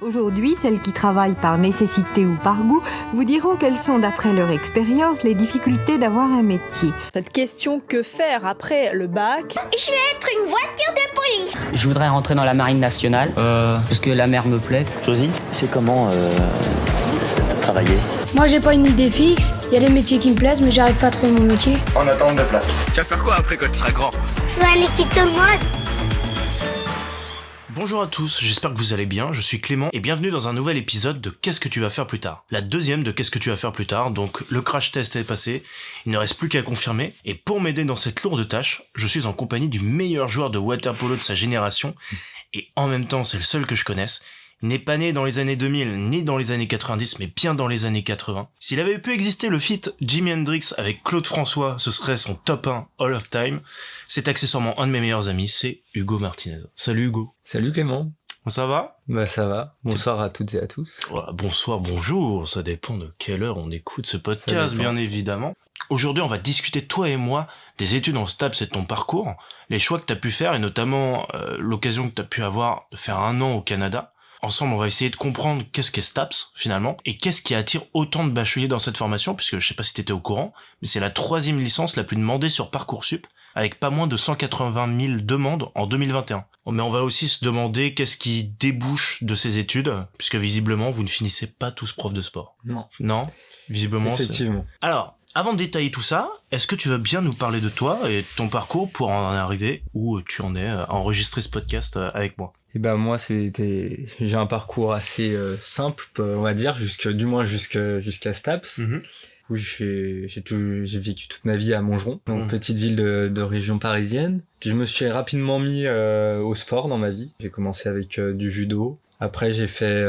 Aujourd'hui, celles qui travaillent par nécessité ou par goût vous diront quelles sont, d'après leur expérience, les difficultés d'avoir un métier. Cette question, que faire après le bac ? Je vais être une voiture de police. Je voudrais rentrer dans la marine nationale, parce que la mer me plaît. Josie, c'est comment travailler ? Moi j'ai pas une idée fixe, il y a des métiers qui me plaisent mais j'arrive pas à trouver mon métier. En attente de place. Tu vas faire quoi après quand tu seras grand ? Je vais aller quitter moi. Bonjour à tous, j'espère que vous allez bien, je suis Clément et bienvenue dans un nouvel épisode de Qu'est-ce que tu vas faire plus tard ? La deuxième de Qu'est-ce que tu vas faire plus tard, donc le crash test est passé, il ne reste plus qu'à confirmer, et pour m'aider dans cette lourde tâche, je suis en compagnie du meilleur joueur de water polo de sa génération, et en même temps c'est le seul que je connaisse. Il n'est pas né dans les années 2000, ni dans les années 90, mais bien dans les années 80. S'il avait pu exister le feat Jimi Hendrix avec Claude François, ce serait son top 1 all of time. C'est accessoirement un de mes meilleurs amis, c'est Hugo Martinez. Salut Hugo. Salut Clément. Ça va ? Bah ça va. Bonsoir à toutes et à tous. Voilà, bonsoir, bonjour, ça dépend de quelle heure on écoute ce podcast, bien évidemment. Aujourd'hui, on va discuter, toi et moi, des études en STAPS et de ton parcours, les choix que t'as pu faire et notamment l'occasion que t'as pu avoir de faire 1 an au Canada. Ensemble, on va essayer de comprendre qu'est-ce qu'est STAPS, finalement, et qu'est-ce qui attire autant de bacheliers dans cette formation, puisque je sais pas si t'étais au courant, mais c'est la 3e licence la plus demandée sur Parcoursup, avec pas moins de 180 000 demandes en 2021. Mais on va aussi se demander qu'est-ce qui débouche de ces études, puisque visiblement, vous ne finissez pas tous prof de sport. Non. Non ? Visiblement, effectivement. Alors, avant de détailler tout ça, est-ce que tu veux bien nous parler de toi et de ton parcours pour en arriver où tu en es à enregistrer ce podcast avec moi ? Et ben moi j'ai un parcours assez simple, on va dire, jusqu'à STAPS. Où j'ai vécu toute ma vie à Montgeron, donc petite ville de région parisienne. Puis je me suis rapidement mis au sport dans ma vie. J'ai commencé avec du judo. Après, j'ai fait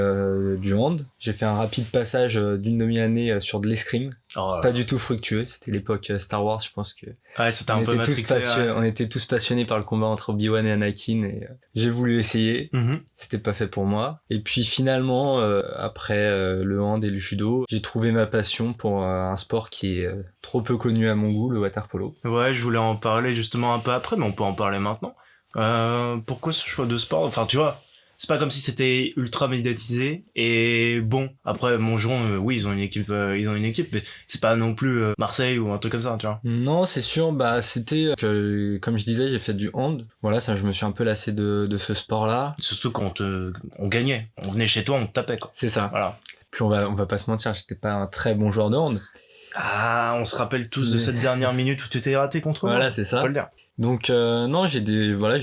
du hand. J'ai fait un rapide passage d'une demi-année sur de l'escrime. Pas du tout fructueux. C'était l'époque Star Wars, je pense que. Ouais, c'était un peu matrixé. On était tous passionnés par le combat entre Obi-Wan et Anakin et j'ai voulu essayer. C'était pas fait pour moi. Et puis finalement, après le hand et le judo, j'ai trouvé ma passion pour un sport qui est trop peu connu à mon goût, le water polo. Ouais, je voulais en parler justement un peu après, mais on peut en parler maintenant. Pourquoi ce choix de sport ? Enfin, tu vois. C'est pas comme si c'était ultra médiatisé et bon, après Montgeron, oui, ils ont une équipe, mais c'est pas non plus Marseille ou un truc comme ça, tu vois. Non, c'est sûr, c'était que, comme je disais, j'ai fait du hand. Voilà, ça, je me suis un peu lassé de ce sport-là. Surtout quand on gagnait, on venait chez toi, on te tapait, quoi. C'est ça. Voilà. Puis on va pas se mentir, j'étais pas un très bon joueur de hand. Ah, on se rappelle tous de cette dernière minute où tu t'es raté contre moi. Voilà, c'est ça. On peut le dire. Donc non, j'ai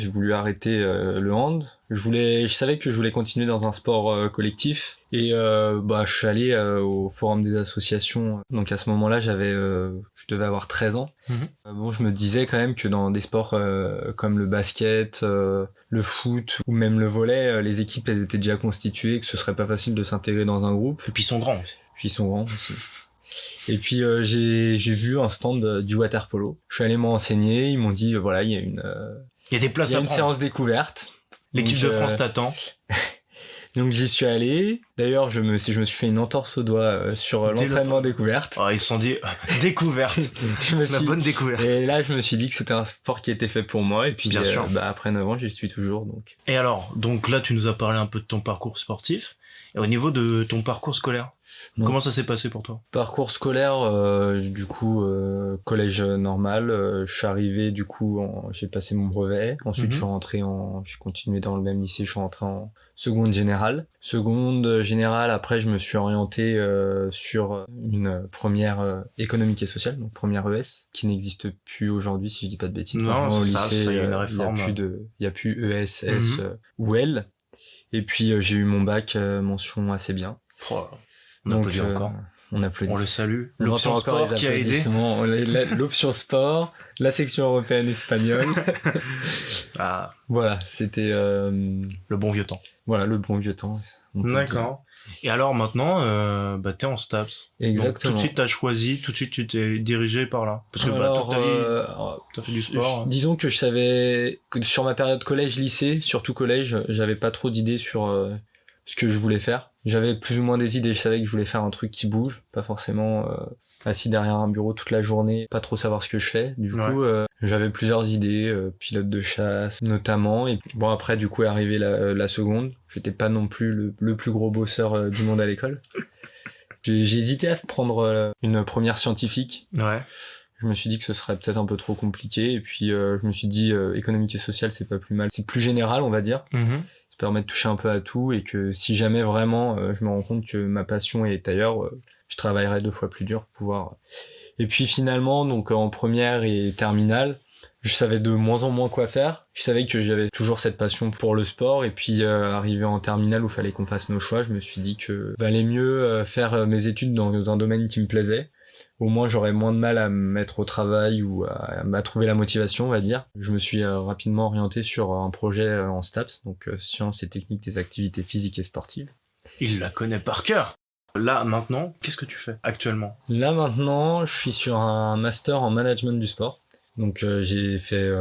voulu arrêter le hand. Je savais que je voulais continuer dans un sport collectif et je suis allé au forum des associations. Donc à ce moment-là, je devais avoir 13 ans. Je me disais quand même que dans des sports comme le basket, le foot ou même le volley, les équipes elles étaient déjà constituées, que ce serait pas facile de s'intégrer dans un groupe. Et puis ils sont grands aussi. Et puis j'ai vu un stand du water polo. Je suis allé m'enseigner, ils m'ont dit il y a des places à prendre. Une séance découverte. L'équipe de France t'attend. Donc j'y suis allé. D'ailleurs, je me suis fait une entorse au doigt sur l'entraînement découverte. Ils se sont dit découverte. Bonne découverte. Et là, je me suis dit que c'était un sport qui était fait pour moi et puis bien sûr. Après 9 ans, j'y suis toujours donc. Et alors, donc là tu nous as parlé un peu de ton parcours sportif. Et au niveau de ton parcours scolaire, comment ça s'est passé pour toi ? Parcours scolaire, collège normal. Je suis arrivé, j'ai passé mon brevet. Ensuite, j'ai continué dans le même lycée. Je suis rentré en seconde générale. Après, je me suis orienté sur une première économique et sociale, donc première ES, qui n'existe plus aujourd'hui, si je dis pas de bêtises. Non, c'est ça, il y a une réforme. Il y a plus ES, S ou L. Et puis j'ai eu mon bac mention assez bien. On applaudit encore. On applaudit. On le salue. L'option sport qui a aidé. L'option sport, la section européenne espagnole. Voilà, c'était le bon vieux temps. Voilà, le bon vieux temps. D'accord. Et alors maintenant, t'es en STAPS. Exactement. Donc, tout de suite t'as choisi, tout de suite tu t'es dirigé par là. Parce que toute ta vie, t'as fait du sport. Disons que je savais que sur ma période collège-lycée, surtout collège, j'avais pas trop d'idées sur ce que je voulais faire. J'avais plus ou moins des idées, je savais que je voulais faire un truc qui bouge, pas forcément assis derrière un bureau toute la journée, pas trop savoir ce que je fais. Du coup, j'avais plusieurs idées, pilote de chasse notamment. Et bon, après, du coup, est arrivée la seconde. J'étais pas non plus le plus gros bosseur du monde à l'école. J'ai hésité à prendre une première scientifique. Ouais. Je me suis dit que ce serait peut-être un peu trop compliqué. Et puis, je me suis dit, économique et social, c'est pas plus mal. C'est plus général, on va dire. Ça permet de toucher un peu à tout. Et que si jamais vraiment, je me rends compte que ma passion est ailleurs, je travaillerai 2 fois plus dur pour pouvoir... Et puis finalement, donc en première et terminale, je savais de moins en moins quoi faire. Je savais que j'avais toujours cette passion pour le sport. Et puis arrivé en terminale où il fallait qu'on fasse nos choix, je me suis dit que valait mieux faire mes études dans un domaine qui me plaisait. Au moins j'aurais moins de mal à me mettre au travail ou à trouver la motivation, on va dire. Je me suis rapidement orienté sur un projet en STAPS, donc sciences et techniques des activités physiques et sportives. Il la connaît par cœur. Là, maintenant, qu'est-ce que tu fais actuellement ? Là, maintenant, je suis sur un master en management du sport. Donc, j'ai fait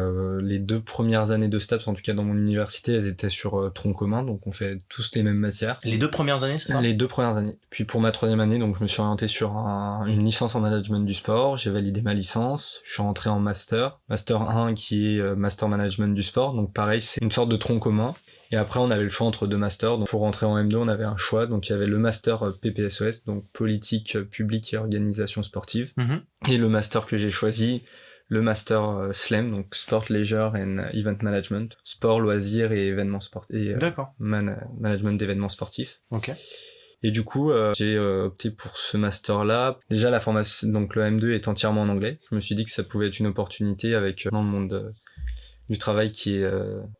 les 2 premières années de STAPS, en tout cas dans mon université, elles étaient sur tronc commun, donc on fait tous les mêmes matières. Les 2 premières années, c'est ça ? Les 2 premières années. Puis pour ma 3e année, donc je me suis orienté sur une licence en management du sport, j'ai validé ma licence, je suis rentré en master 1 qui est master management du sport, donc pareil, c'est une sorte de tronc commun. Et après, on avait le choix entre 2 masters. Donc, pour rentrer en M2, on avait un choix. Donc, il y avait le master PPSOS, donc politique publique et organisation sportive. Et le master que j'ai choisi, le master SLEM, donc sport, leisure and event management. Sport, loisirs et événements sportifs. D'accord. Management d'événements sportifs. Ok. Et du coup, j'ai opté pour ce master-là. Déjà, la formation, donc le M2 est entièrement en anglais. Je me suis dit que ça pouvait être une opportunité avec dans le monde du travail qui est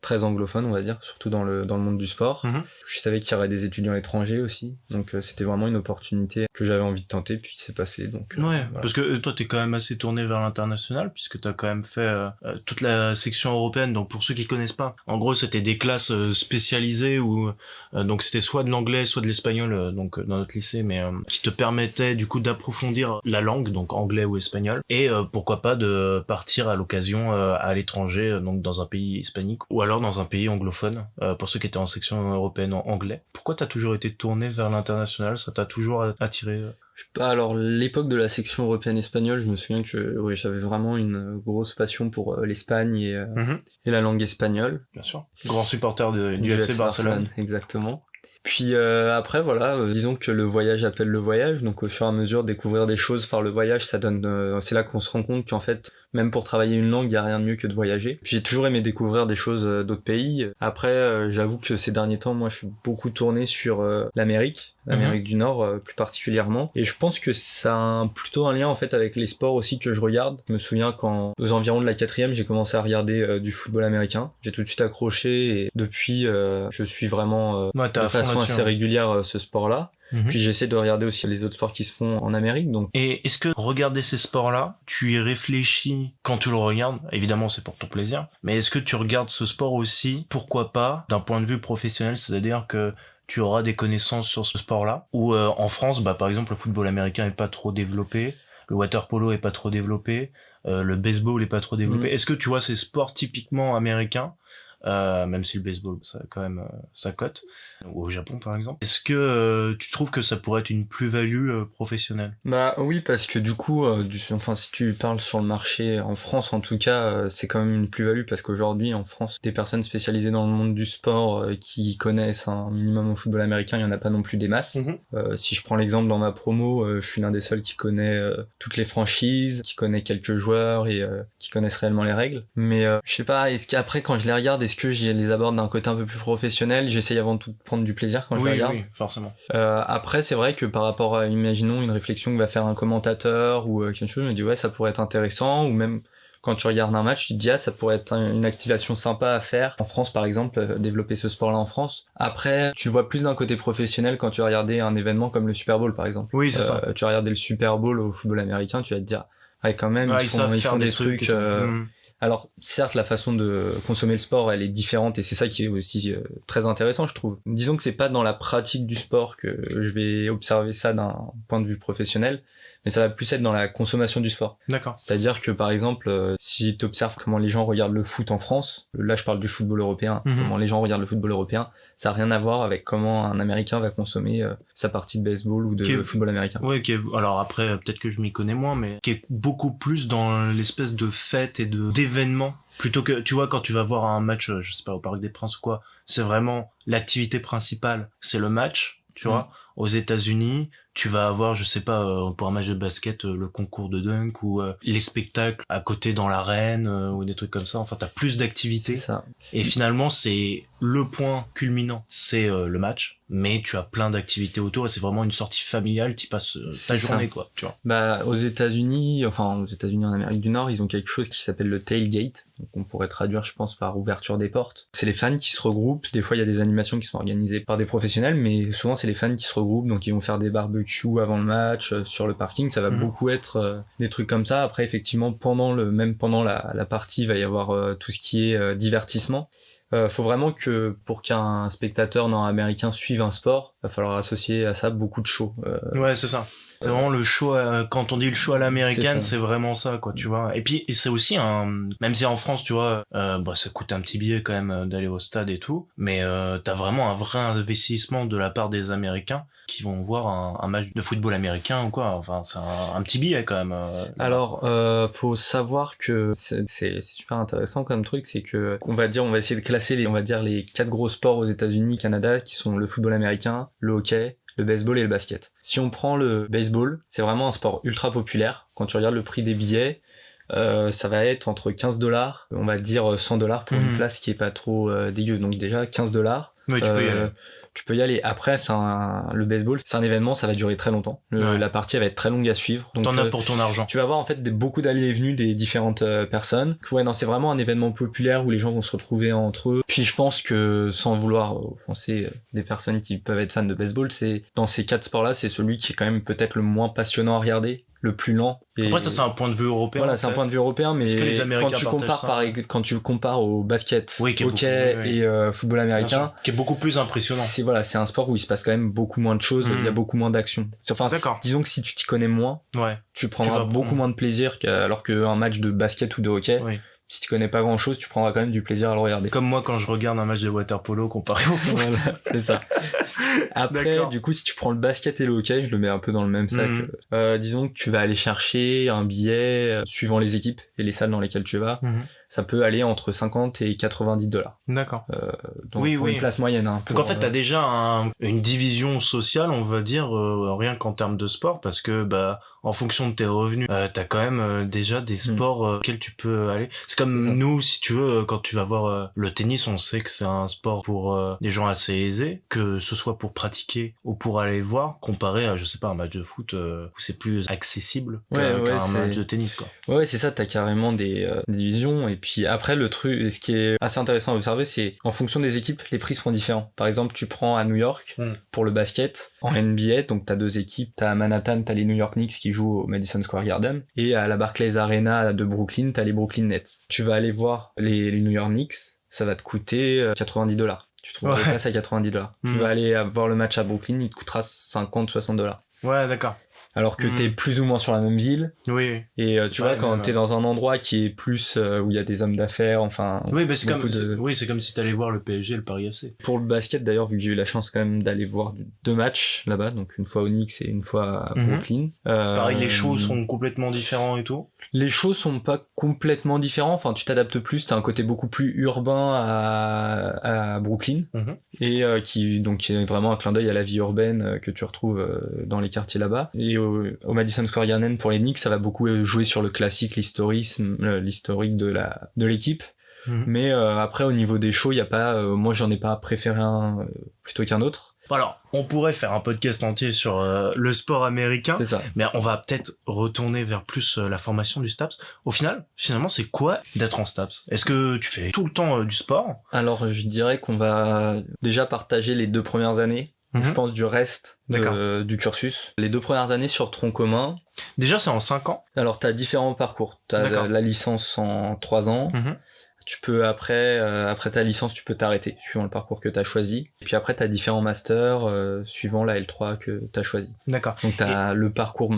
très anglophone, on va dire, surtout dans le monde du sport. Je savais qu'il y aurait des étudiants étrangers aussi, donc c'était vraiment une opportunité que j'avais envie de tenter, puis c'est passé. Donc voilà. Parce que toi t'es quand même assez tourné vers l'international, puisque t'as quand même fait toute la section européenne. Donc pour ceux qui connaissent pas, en gros c'était des classes spécialisées où donc c'était soit de l'anglais, soit de l'espagnol, donc dans notre lycée, mais qui te permettaient du coup d'approfondir la langue, donc anglais ou espagnol, et pourquoi pas de partir à l'occasion à l'étranger, donc dans un pays hispanique ou alors dans un pays anglophone, pour ceux qui étaient en section européenne en anglais. Pourquoi t'as toujours été tourné vers l'international ? Ça t'a toujours attiré ? Je sais pas, alors l'époque de la section européenne espagnole, je me souviens que j'avais vraiment une grosse passion pour l'Espagne et la langue espagnole. Bien sûr. Grand supporter du FC Barcelone. Exactement. Puis après voilà, disons que le voyage appelle le voyage, donc au fur et à mesure découvrir des choses par le voyage, ça donne c'est là qu'on se rend compte qu'en fait même pour travailler une langue, il y a rien de mieux que de voyager. Puis j'ai toujours aimé découvrir des choses d'autres pays. Après j'avoue que ces derniers temps, moi je suis beaucoup tourné sur l'Amérique du Nord plus particulièrement, et je pense que ça a plutôt un lien en fait avec les sports aussi que je regarde. Je me souviens quand aux environs de la 4e, j'ai commencé à regarder du football américain. J'ai tout de suite accroché et depuis je suis vraiment de façon assez régulière ce sport-là. Puis j'essaie de regarder aussi les autres sports qui se font en Amérique. Donc. Et est-ce que regarder ces sports-là, tu y réfléchis quand tu le regardes ? Évidemment, c'est pour ton plaisir. Mais est-ce que tu regardes ce sport aussi, pourquoi pas, d'un point de vue professionnel, c'est-à-dire que tu auras des connaissances sur ce sport-là ? Ou en France, par exemple, le football américain est pas trop développé, le water-polo est pas trop développé, le baseball est pas trop développé. Est-ce que tu vois ces sports typiquement américains, même si le baseball ça quand même ça cote, ou au Japon par exemple, est-ce que tu trouves que ça pourrait être une plus-value professionnelle ? Bah oui, parce que du coup si tu parles sur le marché en France en tout cas, c'est quand même une plus-value, parce qu'aujourd'hui en France des personnes spécialisées dans le monde du sport qui connaissent un minimum au football américain, il y en a pas non plus des masses. Si je prends l'exemple dans ma promo, je suis l'un des seuls qui connaît toutes les franchises, qui connaît quelques joueurs et qui connaissent réellement les règles. Mais je sais pas, est-ce qu'après quand je les regarde, est-ce que je les aborde d'un côté un peu plus professionnel ? J'essaye avant tout de prendre du plaisir quand je les regarde. Oui, forcément. Après, c'est vrai que par rapport à, imaginons, une réflexion que va faire un commentateur ou quelque chose, je me dis ouais, ça pourrait être intéressant, ou même quand tu regardes un match, tu te dis ça pourrait être une activation sympa à faire. En France, par exemple, développer ce sport-là en France. Après, tu vois plus d'un côté professionnel quand tu vas regarder un événement comme le Super Bowl, par exemple. Oui, c'est ça. Tu vas regarder le Super Bowl au football américain, tu vas te dire ouais, quand même, ils font des trucs Alors, certes, la façon de consommer le sport, elle est différente, et c'est ça qui est aussi très intéressant, je trouve. Disons que c'est pas dans la pratique du sport que je vais observer ça d'un point de vue professionnel, mais ça va plus être dans la consommation du sport. D'accord. C'est-à-dire que par exemple, si tu observes comment les gens regardent le foot en France, là je parle du football européen, comment les gens regardent le football européen, ça n'a rien à voir avec comment un Américain va consommer sa partie de baseball ou de football américain. Ouais, alors après peut-être que je m'y connais moins, mais qui est beaucoup plus dans l'espèce de fête et d'événements. Plutôt que, tu vois, quand tu vas voir un match, je sais pas, au Parc des Princes ou quoi, c'est vraiment l'activité principale, c'est le match, tu vois. Aux États-Unis, tu vas avoir, je sais pas, pour un match de basket, le concours de dunk ou les spectacles à côté dans l'arène ou des trucs comme ça. Enfin, t'as plus d'activités. C'est ça. Et finalement, c'est le point culminant, c'est le match. Mais tu as plein d'activités autour et c'est vraiment une sortie familiale. Tu passes ta journée, quoi. Tu vois. Bah, aux États-Unis, en Amérique du Nord, ils ont quelque chose qui s'appelle le tailgate. Donc, on pourrait traduire, je pense, par ouverture des portes. C'est les fans qui se regroupent. Des fois, il y a des animations qui sont organisées par des professionnels, mais souvent, c'est les fans qui se regroupent. Donc, ils vont faire des barbecues avant le match, sur le parking. Ça va beaucoup être des trucs comme ça. Après, effectivement, pendant la partie, il va y avoir tout ce qui est divertissement. Faut vraiment que pour qu'un spectateur nord-américain suive un sport, va falloir associer à ça beaucoup de show. Ouais, c'est ça. C'est vraiment le show, quand on dit le show à l'américaine, c'est vraiment ça, quoi, tu vois. Et puis, c'est aussi même si en France, tu vois, ça coûte un petit billet quand même d'aller au stade et tout, mais t'as vraiment un vrai investissement de la part des Américains qui vont voir un match de football américain ou quoi. Enfin, c'est un petit billet quand même. Alors, faut savoir que c'est super intéressant comme truc, c'est que on va essayer de classer les 4 gros sports aux États-Unis, Canada, qui sont le football américain, le hockey, le baseball et le basket. Si on prend le baseball, c'est vraiment un sport ultra populaire. Quand tu regardes le prix des billets, ça va être entre $15, on va dire $100 pour une place qui est pas trop dégueu. Donc déjà $15. Oui, tu peux y aller. Tu peux y aller. Après, le baseball, c'est un événement, ça va durer très longtemps. La partie elle va être très longue à suivre. Donc, t'en as pour ton argent. Tu vas avoir en fait beaucoup d'allées et venues des différentes personnes. Ouais, non, c'est vraiment un événement populaire où les gens vont se retrouver entre eux. Puis je pense que, sans vouloir offenser des personnes qui peuvent être fans de baseball, c'est dans ces 4 sports-là, c'est celui qui est quand même peut-être le moins passionnant à regarder, le plus lent. Et après, ça, c'est un point de vue européen. Voilà, c'est un point de vue européen, mais quand tu le compares au basket, hockey et football américain, qui est beaucoup plus impressionnant. C'est un sport où il se passe quand même beaucoup moins de choses, il y a beaucoup moins d'action. Enfin, disons que si tu t'y connais moins, tu prendras beaucoup moins de plaisir alors qu'un match de basket ou de hockey. Si tu connais pas grand chose, tu prendras quand même du plaisir à le regarder. Comme moi quand je regarde un match de water polo comparé au foot. Voilà, c'est ça. Après, du coup, si tu prends le basket et le hockey, je le mets un peu dans le même sac. Disons que tu vas aller chercher un billet suivant les équipes et les salles dans lesquelles tu vas. Ça peut aller entre 50 et $90. D'accord. Donc pour une place moyenne. Donc en fait, t'as déjà une division sociale, on va dire, rien qu'en termes de sport, parce que en fonction de tes revenus, t'as quand même déjà des sports auxquels tu peux aller. C'est comme nous, si tu veux, quand tu vas voir le tennis, on sait que c'est un sport pour des gens assez aisés, que ce soit pour pratiquer ou pour aller voir, comparé à, je sais pas, un match de foot où c'est plus accessible qu'un match de tennis, quoi. Ouais, c'est ça, t'as carrément des divisions. Et puis après, le truc, ce qui est assez intéressant à observer, c'est en fonction des équipes, les prix seront différents. Par exemple, tu prends à New York pour le basket, en NBA, donc t'as 2 équipes, t'as à Manhattan, t'as les New York Knicks qui jouent au Madison Square Garden, et à la Barclays Arena de Brooklyn, t'as les Brooklyn Nets. Tu vas aller voir les New York Knicks, ça va te coûter $90. Tu trouveras les places à $90. Tu vas aller voir le match à Brooklyn, il te coûtera $50-60. Ouais, d'accord. Alors que t'es plus ou moins sur la même ville. Oui. Et tu vois, quand t'es dans un endroit qui est plus où il y a des hommes d'affaires, enfin. Oui, c'est comme si t'allais voir le PSG et le Paris FC. Pour le basket d'ailleurs, vu que j'ai eu la chance quand même d'aller voir 2 matchs là-bas, donc une fois au Knicks et une fois à Brooklyn. Pareil, les shows sont complètement différents et tout. Les shows sont pas complètement différents. Enfin, tu t'adaptes plus. T'as un côté beaucoup plus urbain à Brooklyn et qui est vraiment un clin d'œil à la vie urbaine que tu retrouves dans les quartiers là-bas. Et au Madison Square Garden pour les Knicks, ça va beaucoup jouer sur le classique, l'historique de l'équipe. Mais après, au niveau des shows, il y a pas. Moi, j'en ai pas préféré un plutôt qu'un autre. Alors, on pourrait faire un podcast entier sur le sport américain, c'est ça. Mais on va peut-être retourner vers plus la formation du STAPS. Finalement, c'est quoi d'être en STAPS? Est-ce que tu fais tout le temps du sport? Alors, je dirais qu'on va déjà partager les 2 premières années. Je pense du reste du cursus. Les 2 premières années sur tronc commun. Déjà, c'est en 5 ans? Alors, t'as différents parcours. T'as la licence en 3 ans. Tu peux après ta licence, tu peux t'arrêter suivant le parcours que t'as choisi. Et puis après, t'as différents masters suivant la L3 que t'as choisi. D'accord. Donc t'as le parcours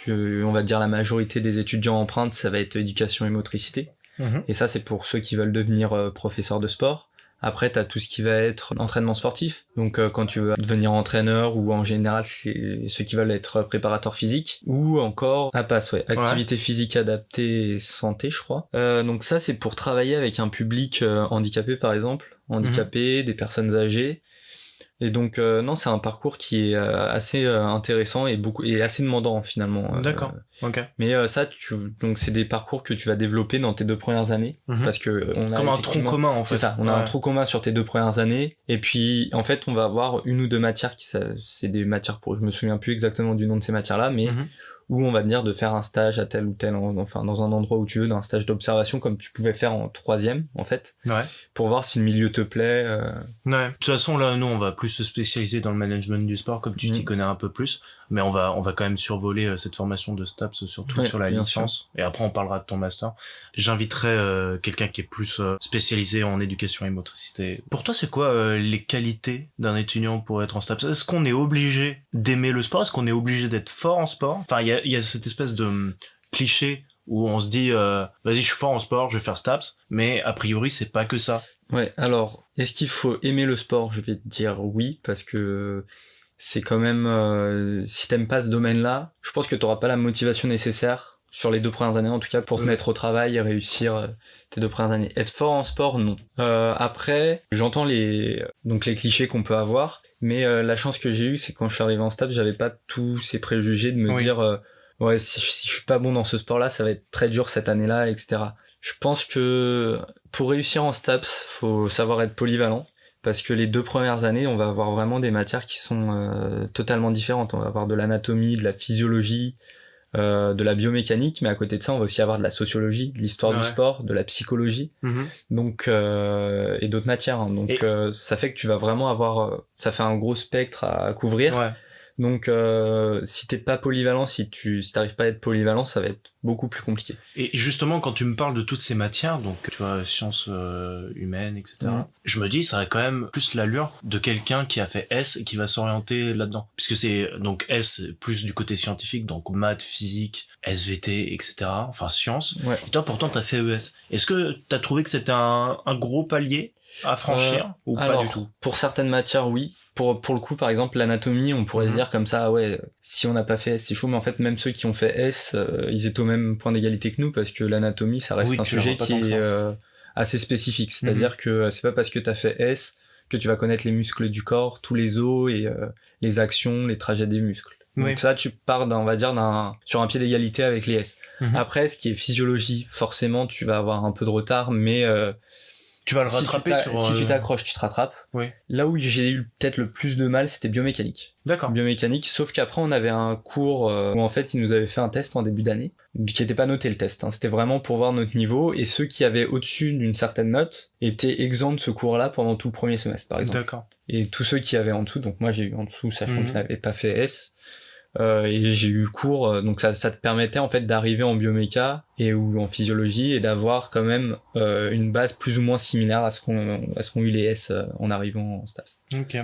on va dire la majorité des étudiants empruntent, ça va être éducation et motricité. Et ça, c'est pour ceux qui veulent devenir professeurs de sport. Après, t'as tout ce qui va être entraînement sportif. Donc, quand tu veux devenir entraîneur, ou en général, c'est ceux qui veulent être préparateurs physiques, ou encore APAS, activité physique adaptée et santé, je crois. Donc ça, c'est pour travailler avec un public handicapé, par exemple, des personnes âgées. Et donc non, c'est un parcours qui est assez intéressant et assez demandant finalement. D'accord. Ok. Mais donc c'est des parcours que tu vas développer dans tes 2 premières années, parce que on a comme un tronc commun en fait. C'est ça, on a un tronc commun sur tes 2 premières années, et puis en fait on va avoir une ou deux matières c'est des matières je me souviens plus exactement du nom de ces matières-là, mais où on va te dire de faire un stage à tel ou tel, enfin dans un endroit où tu veux, d'un stage d'observation comme tu pouvais faire en 3e en fait, pour voir si le milieu te plaît. De toute façon là, nous on va plus se spécialiser dans le management du sport, comme tu t'y connais un peu plus, mais on va quand même survoler cette formation de STAPS, surtout sur la licence, et après on parlera de ton master. J'inviterai quelqu'un qui est plus spécialisé en éducation et motricité. Pour toi, c'est quoi les qualités d'un étudiant pour être en STAPS? Est-ce qu'on est obligé d'aimer le sport? Est-ce qu'on est obligé d'être fort en sport? Enfin, il y a cette espèce de cliché où on se dit vas-y, je suis fort en sport, je vais faire STAPS, mais a priori c'est pas que ça. Ouais, alors est-ce qu'il faut aimer le sport? Je vais te dire oui, parce que c'est quand même si t'aimes pas ce domaine-là, je pense que t'auras pas la motivation nécessaire sur les 2 premières années en tout cas pour te mettre au travail et réussir tes 2 premières années. Être fort en sport, non. Après, j'entends les clichés qu'on peut avoir, mais la chance que j'ai eue, c'est quand je suis arrivé en STAPS, j'avais pas tous ces préjugés de me dire ouais, si je suis pas bon dans ce sport-là, ça va être très dur cette année-là, etc. Je pense que pour réussir en STAPS, faut savoir être polyvalent, parce que les 2 premières années, on va avoir vraiment des matières qui sont totalement différentes. On va avoir de l'anatomie, de la physiologie, de la biomécanique, mais à côté de ça, on va aussi avoir de la sociologie, de l'histoire du sport, de la psychologie, donc et d'autres matières. Hein. Donc ça fait que tu vas vraiment avoir, ça fait un gros spectre à couvrir. Donc si t'es pas polyvalent, si t'arrives pas à être polyvalent, ça va être beaucoup plus compliqué. Et justement, quand tu me parles de toutes ces matières, donc tu vois, sciences humaines, etc., je me dis, ça a quand même plus l'allure de quelqu'un qui a fait S et qui va s'orienter là-dedans. Puisque c'est donc S plus du côté scientifique, donc maths, physique, SVT, etc., enfin sciences. Et toi, pourtant, t'as fait ES. Est-ce que t'as trouvé que c'était un gros palier à franchir ou pas du tout? Pour certaines matières, oui. Pour le coup, par exemple, l'anatomie, on pourrait se dire comme ça, ouais, si on n'a pas fait S, c'est chaud, mais en fait, même ceux qui ont fait S, ils étaient au même point d'égalité que nous, parce que l'anatomie, ça reste un sujet qui est assez spécifique. C'est-à-dire que c'est pas parce que t'as fait S que tu vas connaître les muscles du corps, tous les os et les actions, les trajets des muscles. Donc ça, tu pars sur un pied d'égalité avec les S. Après, ce qui est physiologie, forcément, tu vas avoir un peu de retard, mais tu vas le rattraper si tu t'accroches, tu te rattrapes. Là où j'ai eu peut-être le plus de mal, c'était biomécanique. D'accord. Biomécanique, sauf qu'après on avait un cours où en fait ils nous avaient fait un test en début d'année, qui était pas noté le test, hein. C'était vraiment pour voir notre niveau, et ceux qui avaient au-dessus d'une certaine note étaient exempts de ce cours-là pendant tout le premier semestre, par exemple. D'accord. Et tous ceux qui avaient en dessous, donc moi j'ai eu en dessous, sachant que je n'avais pas fait S, et j'ai eu cours, donc ça te permettait en fait d'arriver en bioméca ou en physiologie et d'avoir quand même une base plus ou moins similaire à ce qu'ont eu les S en arrivant en STAPS. Ok.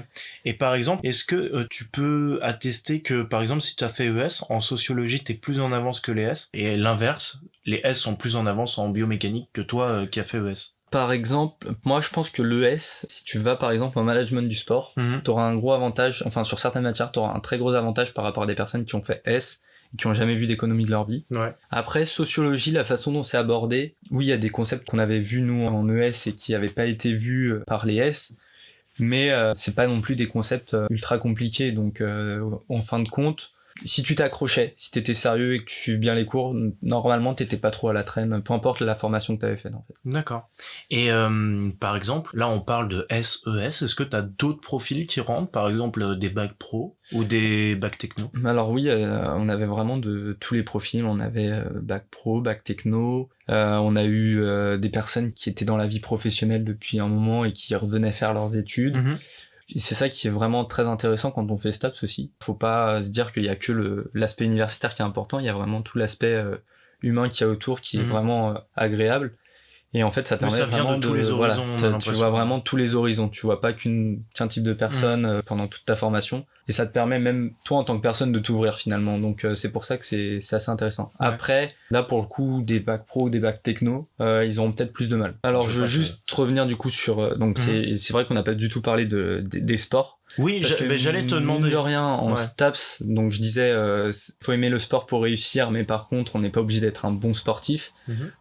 Et par exemple, est-ce que tu peux attester que par exemple si tu as fait ES en sociologie, t'es plus en avance que les S, et l'inverse, les S sont plus en avance en biomécanique que toi qui as fait ES? Par exemple, moi je pense que l'ES, si tu vas par exemple en management du sport, t'auras un gros avantage, enfin sur certaines matières, t'auras un très gros avantage par rapport à des personnes qui ont fait S et qui ont jamais vu d'économie de leur vie. Après, sociologie, la façon dont c'est abordé, oui, il y a des concepts qu'on avait vus nous en ES et qui n'avaient pas été vus par les S, mais c'est pas non plus des concepts ultra compliqués, donc en fin de compte, si tu t'accrochais, si t'étais sérieux et que tu suivais bien les cours, normalement t'étais pas trop à la traîne, peu importe la formation que t'avais faite en fait. D'accord. Et par exemple, là on parle de SES, est-ce que t'as d'autres profils qui rentrent, par exemple des bacs pro ou des bacs techno? Alors oui, on avait vraiment de tous les profils, on avait bac pro, bac techno, on a eu des personnes qui étaient dans la vie professionnelle depuis un moment et qui revenaient faire leurs études. Et c'est ça qui est vraiment très intéressant quand on fait STAPS aussi. Faut pas se dire qu'il y a que l'aspect universitaire qui est important, il y a vraiment tout l'aspect humain qu'il y a autour qui est vraiment agréable. Et en fait, ça permet vraiment de tous les horizons, tu vois vraiment tous les horizons. Tu vois pas qu'un type de personne pendant toute ta formation. Et ça te permet même, toi, en tant que personne, de t'ouvrir, finalement. Donc, c'est pour ça que c'est assez intéressant. Ouais. Après, là, pour le coup, des bacs pro, des bacs techno, ils auront peut-être plus de mal. Alors, je veux juste revenir, du coup, sur, donc, c'est vrai qu'on n'a pas du tout parlé des sports. Oui, j'allais te demander. Mine de rien, en STAPS, donc je disais, faut aimer le sport pour réussir, mais par contre, on n'est pas obligé d'être un bon sportif.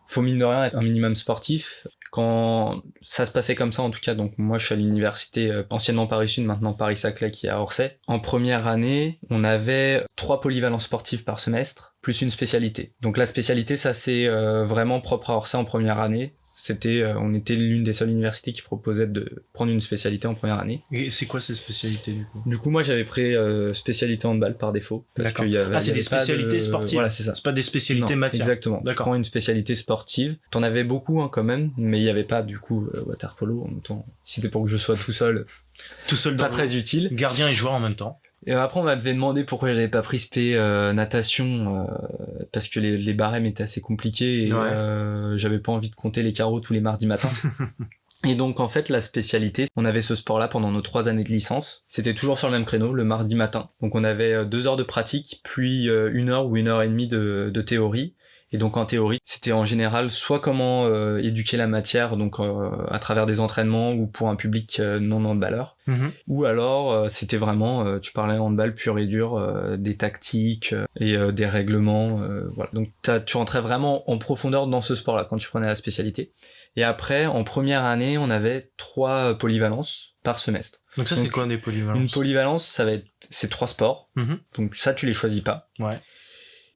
Faut mine de rien être un minimum sportif. Quand ça se passait comme ça, en tout cas, donc moi je suis à l'université anciennement Paris-Sud, maintenant Paris-Saclay qui est à Orsay. En première année, on avait 3 polyvalences sportives par semestre, plus une spécialité. Donc la spécialité, ça c'est vraiment propre à Orsay en première année. On était l'une des seules universités qui proposait de prendre une spécialité en première année. Et c'est quoi ces spécialités du coup ? Du coup, moi j'avais pris spécialité handball par défaut. Parce qu'il y avait, c'est des spécialités sportives. Voilà, c'est ça. C'est pas des spécialités matières. Exactement. D'accord. Tu prends une spécialité sportive. T'en avais beaucoup quand même, mais il y avait pas du coup water polo en même temps. Si c'était pour que je sois tout seul pas très utile. Gardien et joueur en même temps. Et après on m'avait demandé pourquoi j'avais pas pris spé natation parce que les barèmes étaient assez compliqués et j'avais pas envie de compter les carreaux tous les mardis matins. Et donc en fait la spécialité, on avait ce sport-là pendant nos 3 années de licence. C'était toujours sur le même créneau, le mardi matin. Donc on avait 2 heures de pratique, puis 1 heure ou 1 heure et demie de théorie. Et donc en théorie, c'était en général soit comment éduquer la matière, donc à travers des entraînements ou pour un public non handballeur, ou alors c'était vraiment, tu parlais handball pur et dur, des tactiques et des règlements, voilà. Donc tu rentrais vraiment en profondeur dans ce sport-là quand tu prenais la spécialité. Et après, en première année, on avait 3 polyvalences par semestre. Donc ça, c'est quoi des polyvalences ? Une polyvalence, c'est 3 sports. Donc ça, tu les choisis pas. Ouais.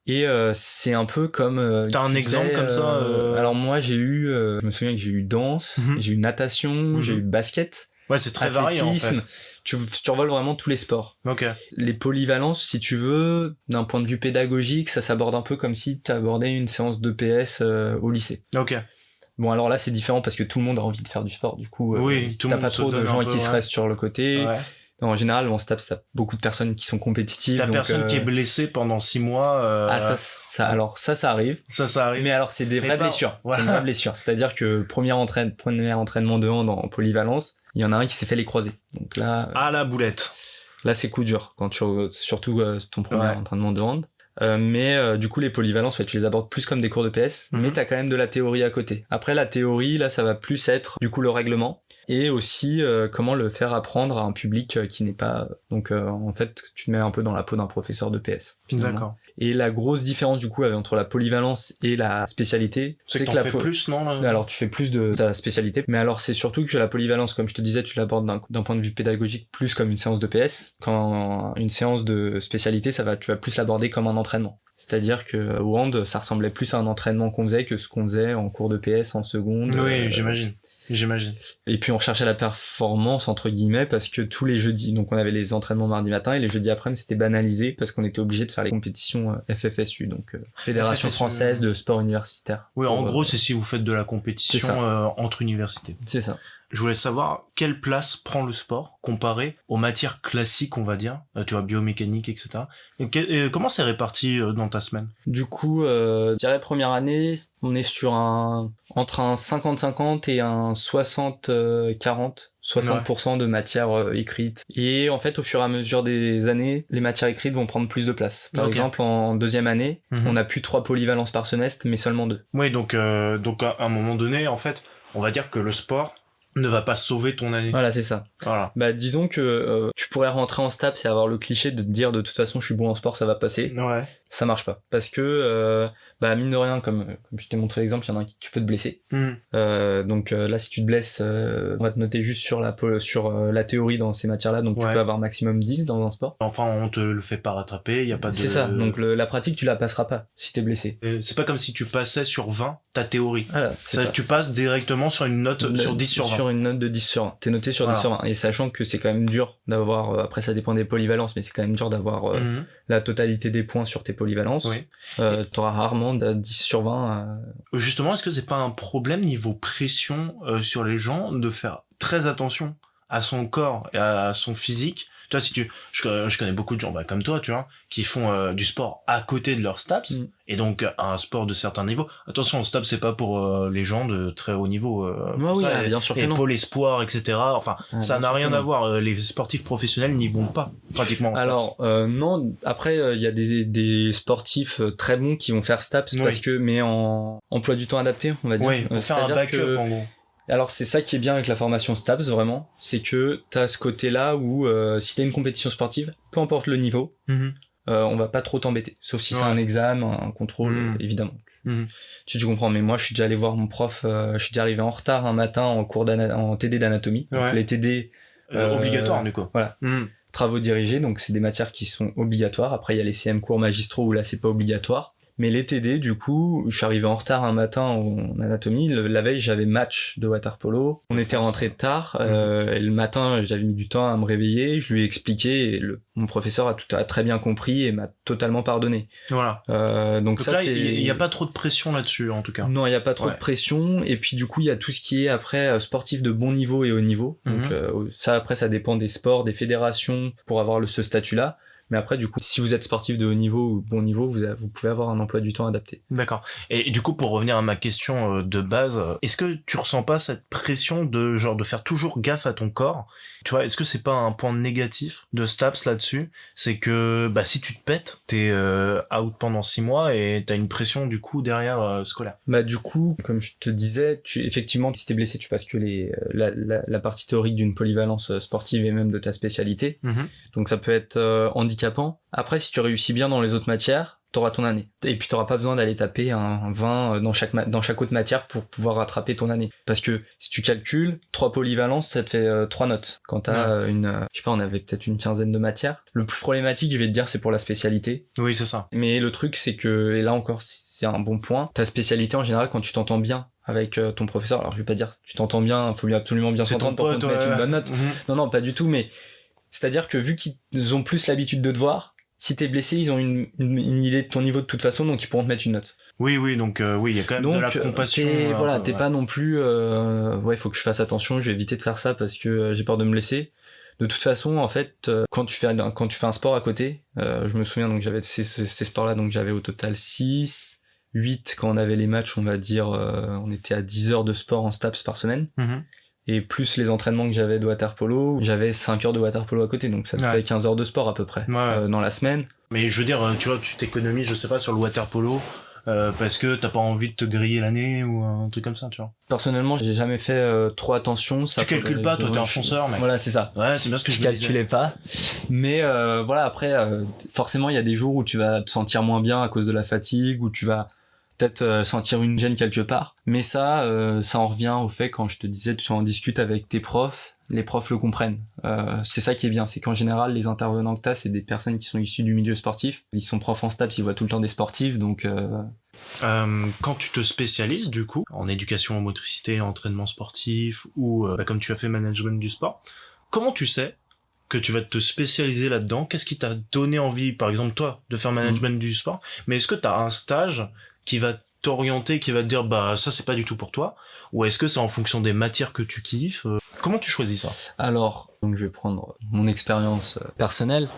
Et c'est un peu comme t'as un exemple comme ça alors moi j'ai eu je me souviens que j'ai eu danse, j'ai eu natation, j'ai eu basket, c'est très varié en fait. Tu revoles vraiment tous les sports. OK. Les polyvalences, si tu veux, d'un point de vue pédagogique, ça s'aborde un peu comme si tu abordais une séance de PS au lycée. OK. Bon alors là c'est différent parce que tout le monde a envie de faire du sport, du coup t'as pas trop de gens qui se restent sur le côté. Ouais. En général, on se tape, t'as beaucoup de personnes qui sont compétitives. T'as personne qui est blessé pendant 6 mois. Alors ça arrive. Ça arrive. Mais alors, c'est des vraies blessures. C'est une vraie blessure. C'est-à-dire que premier entraînement de hand en polyvalence, il y en a un qui s'est fait les croisés. Donc là. La boulette. Là, c'est coup dur quand surtout ton premier entraînement de hand. Mais du coup les polyvalences tu les abordes plus comme des cours de PS, mais t'as quand même de la théorie à côté. Après la théorie là ça va plus être du coup le règlement et aussi comment le faire apprendre à un public qui n'est pas en fait tu te mets un peu dans la peau d'un professeur de PS finalement. D'accord. Et la grosse différence du coup entre la polyvalence et la spécialité, c'est que la plus non là... Alors tu fais plus de ta spécialité, mais alors c'est surtout que la polyvalence, comme je te disais, tu l'abordes d'un point de vue pédagogique plus comme une séance de PS, quand une séance de spécialité, tu vas plus l'aborder comme un entraînement. C'est-à-dire que au hand, ça ressemblait plus à un entraînement qu'on faisait que ce qu'on faisait en cours de PS en seconde. Oui, j'imagine. Et puis on recherchait la performance entre guillemets parce que tous les jeudis, donc on avait les entraînements mardi matin et les jeudis après-midi c'était banalisé parce qu'on était obligé de faire les compétitions FFSU, donc Fédération Française de Sport Universitaire. Oui, en gros c'est si vous faites de la compétition entre universités. C'est ça. Je voulais savoir quelle place prend le sport comparé aux matières classiques, on va dire, tu vois, biomécanique, etc. Et comment c'est réparti dans ta semaine ? Du coup, je dirais première année, on est sur entre un 50-50 et un 60-40. 60% de matière écrite. Et en fait, au fur et à mesure des années, les matières écrites vont prendre plus de place. Par exemple, en deuxième année, on n'a plus 3 polyvalences par semestre, mais seulement 2. Oui, donc à un moment donné, en fait, on va dire que le sport ne va pas sauver ton année. Voilà, c'est ça. Voilà. Bah, disons que tu pourrais rentrer en STAPS et avoir le cliché de te dire de toute façon je suis bon en sport, ça va passer. Ouais. Ça marche pas. Parce que, mine de rien, comme je t'ai montré l'exemple, il y en a un qui tu peux te blesser. Donc là, si tu te blesses, on va te noter juste sur la théorie dans ces matières-là, donc tu peux avoir maximum 10 dans un sport. Enfin, on te le fait pas rattraper, il y a pas de... C'est ça, donc la pratique, tu la passeras pas si t'es blessé. C'est pas comme si tu passais sur 20 ta théorie. Voilà, c'est ça. Tu passes directement sur une note sur 10 sur 20. Sur une note de 10 sur 20. T'es noté sur 10 sur 20. Et sachant que c'est quand même dur d'avoir, après ça dépend des polyvalences, mais c'est quand même dur d'avoir la totalité des points sur tes polyvalences. Oui. T'auras rarement 10 sur 20. Justement, est-ce que c'est pas un problème niveau pression sur les gens de faire très attention à son corps et à son physique ? Toi, je connais beaucoup de gens, comme toi, tu vois, qui font du sport à côté de leur STAPS, et donc un sport de certain niveau. Attention, le STAPS, c'est pas pour les gens de très haut niveau. Bien sûr que non. Et Pôle Espoir, etc. Enfin, ça n'a rien à voir. Les sportifs professionnels n'y vont pas, pratiquement, en STAPS. Alors, non, après, il y a des sportifs très bons qui vont faire STAPS, mais en emploi du temps adapté, on va dire. Oui, pour faire un backup, en gros. Alors c'est ça qui est bien avec la formation STAPS vraiment, c'est que t'as ce côté-là où si t'as une compétition sportive, peu importe le niveau, on va pas trop t'embêter, sauf si c'est un examen, un contrôle, évidemment. Tu comprends, mais moi je suis déjà allé voir mon prof, je suis déjà arrivé en retard un matin en cours en TD d'anatomie. Donc les TD obligatoires du coup. Voilà. Travaux dirigés, donc c'est des matières qui sont obligatoires. Après il y a les CM cours magistraux où là c'est pas obligatoire. Mais les TD, du coup, je suis arrivé en retard un matin en anatomie. La veille, j'avais match de water-polo. On était rentré tard. Et le matin, j'avais mis du temps à me réveiller. Je lui ai expliqué. Et mon professeur a très bien compris et m'a totalement pardonné. Voilà. Donc ça, là, il y a pas trop de pression là-dessus, en tout cas. Non, il y a pas trop de pression. Et puis, du coup, il y a tout ce qui est après sportif de bon niveau et haut niveau. Donc ça, après, ça dépend des sports, des fédérations pour avoir ce statut-là. Mais après, du coup, si vous êtes sportif de haut niveau ou bon niveau, vous pouvez avoir un emploi du temps adapté. D'accord. Et du coup, pour revenir à ma question de base, est-ce que tu ressens pas cette pression de faire toujours gaffe à ton corps? Tu vois, est-ce que c'est pas un point négatif de STAPS là-dessus? C'est que, si tu te pètes, t'es out pendant 6 mois et t'as une pression, du coup, derrière scolaire. Du coup, comme je te disais, effectivement, si t'es blessé, tu passes que la partie théorique d'une polyvalence sportive et même de ta spécialité. Donc ça peut être handicapant. Après, si tu réussis bien dans les autres matières, t'auras ton année. Et puis t'auras pas besoin d'aller taper un 20 dans chaque autre matière pour pouvoir rattraper ton année. Parce que si tu calcules, 3 polyvalences, ça te fait 3 notes. Quand t'as on avait peut-être une quinzaine de matières. Le plus problématique, je vais te dire, c'est pour la spécialité. Oui, c'est ça. Mais le truc, c'est que, et là encore, c'est un bon point, ta spécialité, en général, quand tu t'entends bien avec ton professeur, alors je vais pas dire tu t'entends bien, faut absolument bien s'entendre pour qu'on te mette une bonne note. Non, pas du tout, mais c'est-à-dire que vu qu'ils ont plus l'habitude de te voir, si t'es blessé, ils ont une idée de ton niveau de toute façon, donc ils pourront te mettre une note. Oui, donc il y a quand même de la compassion. T'es pas non plus faut que je fasse attention, je vais éviter de faire ça parce que j'ai peur de me blesser. De toute façon, en fait, quand tu fais un sport à côté, je me souviens, donc j'avais ces sports-là, donc j'avais au total 6, 8 quand on avait les matchs, on va dire, on était à 10 heures de sport en STAPS par semaine. Et plus les entraînements que j'avais de water-polo, j'avais 5 heures de water-polo à côté, donc ça me fait 15 heures de sport à peu près dans la semaine. Mais je veux dire, tu vois, tu t'économises, je sais pas, sur le water-polo, parce que t'as pas envie de te griller l'année ou un truc comme ça, tu vois. Personnellement, j'ai jamais fait trop attention. Tu calcules pas, toi t'es un fonceur, mec. Voilà, c'est ça. Ouais, c'est bien ce que je calculais pas. Mais après, forcément, il y a des jours où tu vas te sentir moins bien à cause de la fatigue, où tu vas peut-être sentir une gêne quelque part, mais ça en revient au fait, quand je te disais, tu en discutes avec tes profs, les profs le comprennent. C'est ça qui est bien, c'est qu'en général, les intervenants que t'as, c'est des personnes qui sont issues du milieu sportif. Ils sont profs en STAPS, ils voient tout le temps des sportifs, donc... Quand tu te spécialises, du coup, en éducation en motricité, entraînement sportif, ou comme tu as fait management du sport, comment tu sais que tu vas te spécialiser là-dedans? Qu'est-ce qui t'a donné envie, par exemple, toi, de faire management du sport? Mais est-ce que t'as un stage qui va t'orienter, qui va te dire ça c'est pas du tout pour toi, ou est-ce que c'est en fonction des matières que tu kiffes? Comment tu choisis ça? Alors, donc je vais prendre mon expérience personnelle.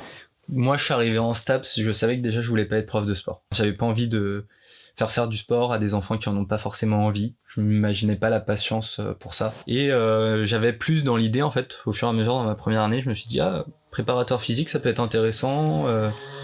Moi, je suis arrivé en STAPS, je savais que déjà je voulais pas être prof de sport. J'avais pas envie de faire du sport à des enfants qui en ont pas forcément envie. Je m'imaginais pas la patience pour ça. Et j'avais plus dans l'idée, en fait, au fur et à mesure dans ma première année, je me suis dit préparateur physique, ça peut être intéressant.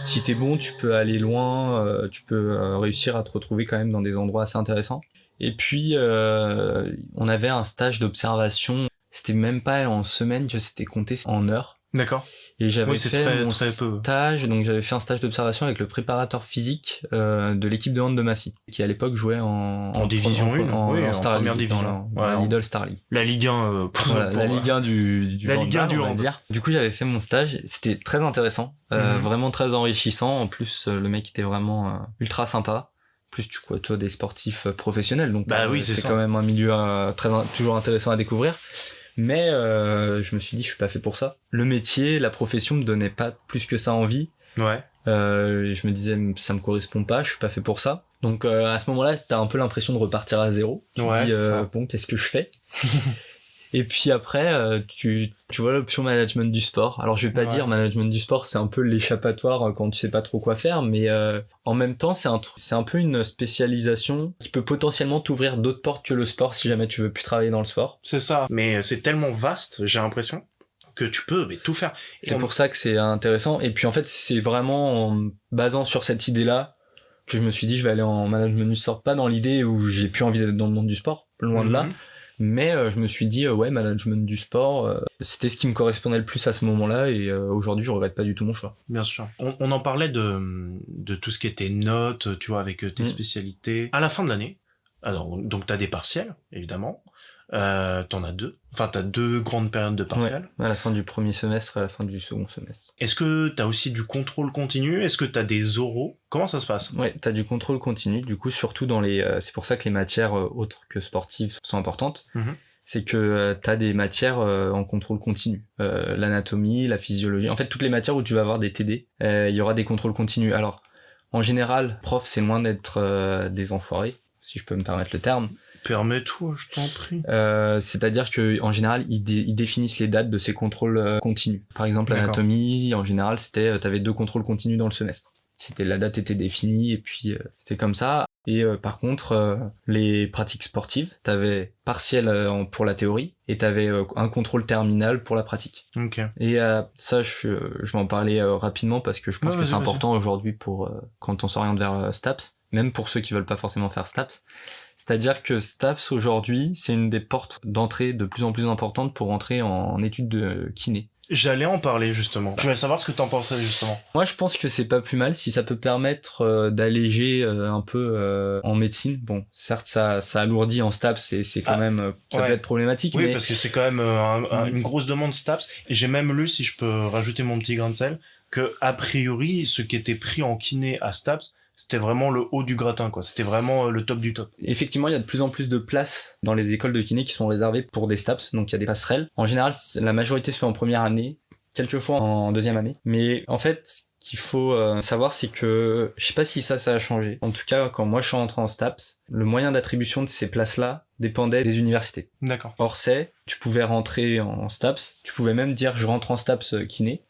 Si t'es bon, tu peux aller loin, tu peux réussir à te retrouver quand même dans des endroits assez intéressants. Et puis, on avait un stage d'observation. C'était même pas en semaine que c'était compté, en heures. D'accord. Et j'avais fait mon stage, donc j'avais fait un stage d'observation avec le préparateur physique de l'équipe de hand de Massy, qui à l'époque jouait en division 1, en Star première League, division, dans la Lidl Star League. La Ligue 1 la Ligue 1 du la Ligue 1 du hand, on va dire. Du coup, j'avais fait mon stage, c'était très intéressant, vraiment très enrichissant. En plus, le mec était vraiment ultra sympa. Plus tu côtoies des sportifs professionnels, donc c'est quand même un milieu toujours intéressant à découvrir. Mais je me suis dit, je suis pas fait pour ça. Le métier, la profession me donnait pas plus que ça envie. Ouais. Je me disais, ça me correspond pas, je suis pas fait pour ça. Donc à ce moment-là, t'as un peu l'impression de repartir à zéro. Tu te dis, bon, qu'est-ce que je fais? Et puis après, tu vois l'option management du sport. Alors je vais pas dire management du sport, c'est un peu l'échappatoire quand tu sais pas trop quoi faire, mais en même temps c'est un peu une spécialisation qui peut potentiellement t'ouvrir d'autres portes que le sport si jamais tu veux plus travailler dans le sport. C'est ça. Mais c'est tellement vaste, j'ai l'impression, que tu peux tout faire. C'est pour ça que c'est intéressant. Et puis en fait c'est vraiment en basant sur cette idée-là que je me suis dit je vais aller en management du sport, pas dans l'idée où j'ai plus envie d'être dans le monde du sport, loin de là. Mais je me suis dit management du sport, c'était ce qui me correspondait le plus à ce moment-là, et aujourd'hui je regrette pas du tout mon choix. Bien sûr. On en parlait de tout ce qui était notes, tu vois, avec tes spécialités. À la fin de l'année, alors donc t'as des partiels, évidemment. T'en as 2. Enfin, t'as 2 grandes périodes de partiels. Ouais, à la fin du premier semestre et à la fin du second semestre. Est-ce que t'as aussi du contrôle continu? Est-ce que t'as des oraux? Comment ça se passe? Ouais, t'as du contrôle continu, du coup, surtout dans les... c'est pour ça que les matières autres que sportives sont importantes. C'est que t'as des matières en contrôle continu. L'anatomie, la physiologie... En fait, toutes les matières où tu vas avoir des TD, il y aura des contrôles continus. Alors, en général, prof, c'est loin d'être des enfoirés, si je peux me permettre le terme. Permets-toi, je t'en prie. C'est-à-dire que en général, ils définissent les dates de ces contrôles continus. Par exemple, l'anatomie, en général, t'avais 2 contrôles continus dans le semestre. La date était définie et puis c'était comme ça. Et par contre, les pratiques sportives, t'avais partiel pour la théorie et t'avais un contrôle terminal pour la pratique. Okay. Et ça, je vais en parler rapidement parce que je pense que c'est important aujourd'hui pour quand on s'oriente vers STAPS, même pour ceux qui veulent pas forcément faire STAPS. C'est-à-dire que STAPS aujourd'hui, c'est une des portes d'entrée de plus en plus importantes pour entrer en études de kiné. J'allais en parler justement. Je voulais savoir ce que t'en pensais justement. Moi, je pense que c'est pas plus mal si ça peut permettre d'alléger un peu en médecine. Bon, certes, ça alourdit en STAPS et c'est quand même ça peut être problématique. Oui, mais... parce que c'est quand même une grosse demande STAPS. Et j'ai même lu, si je peux rajouter mon petit grain de sel, que a priori, ce qui était pris en kiné à STAPS, c'était vraiment le haut du gratin, quoi. C'était vraiment le top du top. Effectivement, il y a de plus en plus de places dans les écoles de kiné qui sont réservées pour des STAPS, donc il y a des passerelles. En général, la majorité se fait en première année, quelquefois en deuxième année. Mais en fait, ce qu'il faut savoir, c'est que, je sais pas si ça a changé. En tout cas, quand moi je suis rentré en STAPS, le moyen d'attribution de ces places-là dépendait des universités. D'accord. Orsay, tu pouvais rentrer en STAPS, tu pouvais même dire je rentre en STAPS kiné,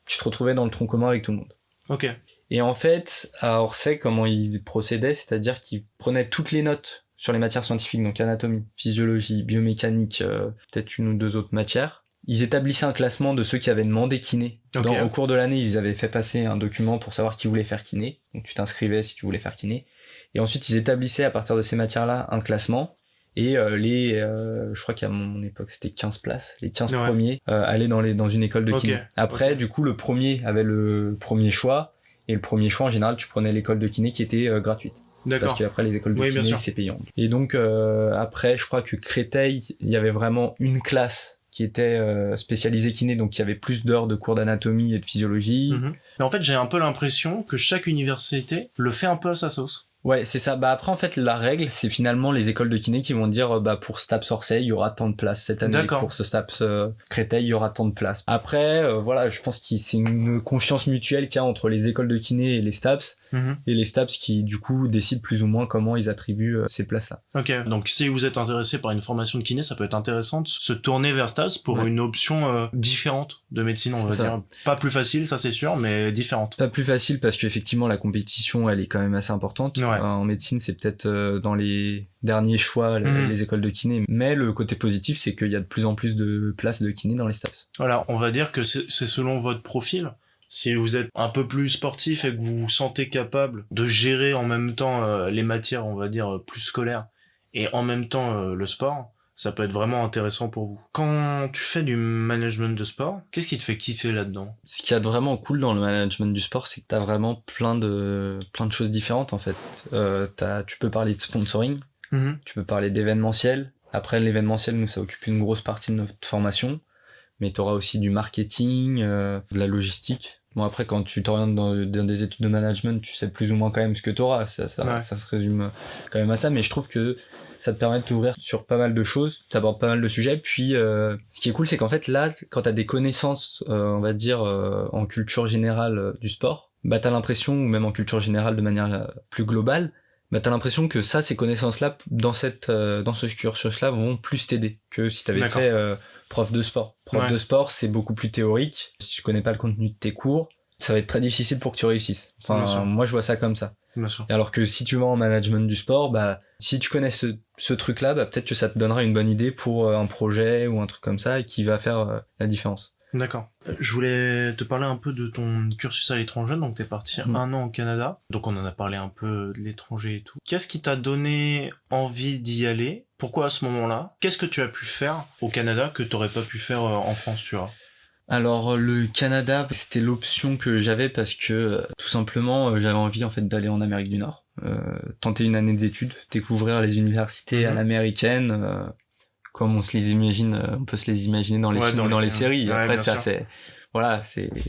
tu te retrouvais dans le tronc commun avec tout le monde. Ok. Et en fait, à Orsay, comment ils procédaient, c'est-à-dire qu'ils prenaient toutes les notes sur les matières scientifiques, donc anatomie, physiologie, biomécanique, peut-être 1 ou 2 autres matières. Ils établissaient un classement de ceux qui avaient demandé kiné. Au cours de l'année, ils avaient fait passer un document pour savoir qui voulait faire kiné. Donc tu t'inscrivais si tu voulais faire kiné. Et ensuite, ils établissaient à partir de ces matières-là un classement. Et je crois qu'à mon époque, c'était 15 places. Les 15 premiers allaient dans une école de kiné. Après, du coup, le premier avait le premier choix. Et le premier choix, en général, tu prenais l'école de kiné qui était gratuite. D'accord. Parce qu'après, les écoles de kiné, c'est payant. Et donc, après, je crois que Créteil, il y avait vraiment une classe qui était spécialisée kiné, donc il y avait plus d'heures de cours d'anatomie et de physiologie. Mais en fait, j'ai un peu l'impression que chaque université le fait un peu à sa sauce. Ouais, c'est ça. Bah après, en fait, la règle, c'est finalement les écoles de kiné qui vont dire, pour STAPS Orsay, il y aura tant de places cette année. D'accord. Pour ce STAPS Créteil, il y aura tant de places. Après, voilà, je pense que c'est une confiance mutuelle qu'il y a entre les écoles de kiné et les STAPS. Et les STAPS qui, du coup, décident plus ou moins comment ils attribuent ces places-là. Ok. Donc, si vous êtes intéressé par une formation de kiné, ça peut être intéressant de se tourner vers STAPS pour une option différente de médecine, on va dire. Pas plus facile, ça c'est sûr, mais différente. Pas plus facile parce qu'effectivement, la compétition, elle est quand même assez importante. En médecine, c'est peut-être dans les derniers choix, les écoles de kiné. Mais le côté positif, c'est qu'il y a de plus en plus de places de kiné dans les STAPS. Voilà, on va dire que c'est selon votre profil. Si vous êtes un peu plus sportif et que vous vous sentez capable de gérer en même temps les matières, on va dire, plus scolaires, et en même temps le sport, ça peut être vraiment intéressant pour vous. Quand tu fais du management de sport, qu'est-ce qui te fait kiffer là-dedans? Ce qu'il y a de vraiment cool dans le management du sport, c'est que t'as vraiment plein de choses différentes, en fait. Tu peux parler de sponsoring, tu peux parler d'événementiel. Après, l'événementiel, nous, ça occupe une grosse partie de notre formation. Mais t'auras aussi du marketing, de la logistique. Bon, après, quand tu t'orientes dans des études de management, tu sais plus ou moins quand même ce que t'auras. Ça se résume quand même à ça. Mais je trouve que ça te permet de t'ouvrir sur pas mal de choses, t'abordes pas mal de sujets. Puis, ce qui est cool, c'est qu'en fait, là, quand t'as des connaissances, on va dire, en culture générale du sport, bah, t'as l'impression, ou même en culture générale de manière plus globale, bah t'as l'impression que ces connaissances-là dans ce cursus-là vont plus t'aider que si t'avais fait prof de sport. De sport, c'est beaucoup plus théorique. Si tu connais pas le contenu de tes cours, ça va être très difficile pour que tu réussisses. Enfin, moi je vois ça comme ça. Alors que si tu vas en management du sport, bah si tu connais ce truc-là, bah peut-être que ça te donnera une bonne idée pour un projet ou un truc comme ça et qui va faire la différence. D'accord. Je voulais te parler un peu de ton cursus à l'étranger. Donc t'es parti 1 an au Canada. Donc on en a parlé un peu de l'étranger et tout. Qu'est-ce qui t'a donné envie d'y aller? Pourquoi à ce moment-là? Qu'est-ce que tu as pu faire au Canada que t'aurais pas pu faire en France, tu vois? Alors le Canada, c'était l'option que j'avais parce que tout simplement j'avais envie en fait d'aller en Amérique du Nord, tenter une année d'études, découvrir les universités à l'américaine, comme on peut se les imaginer dans les films ou dans les séries. Après ça c'est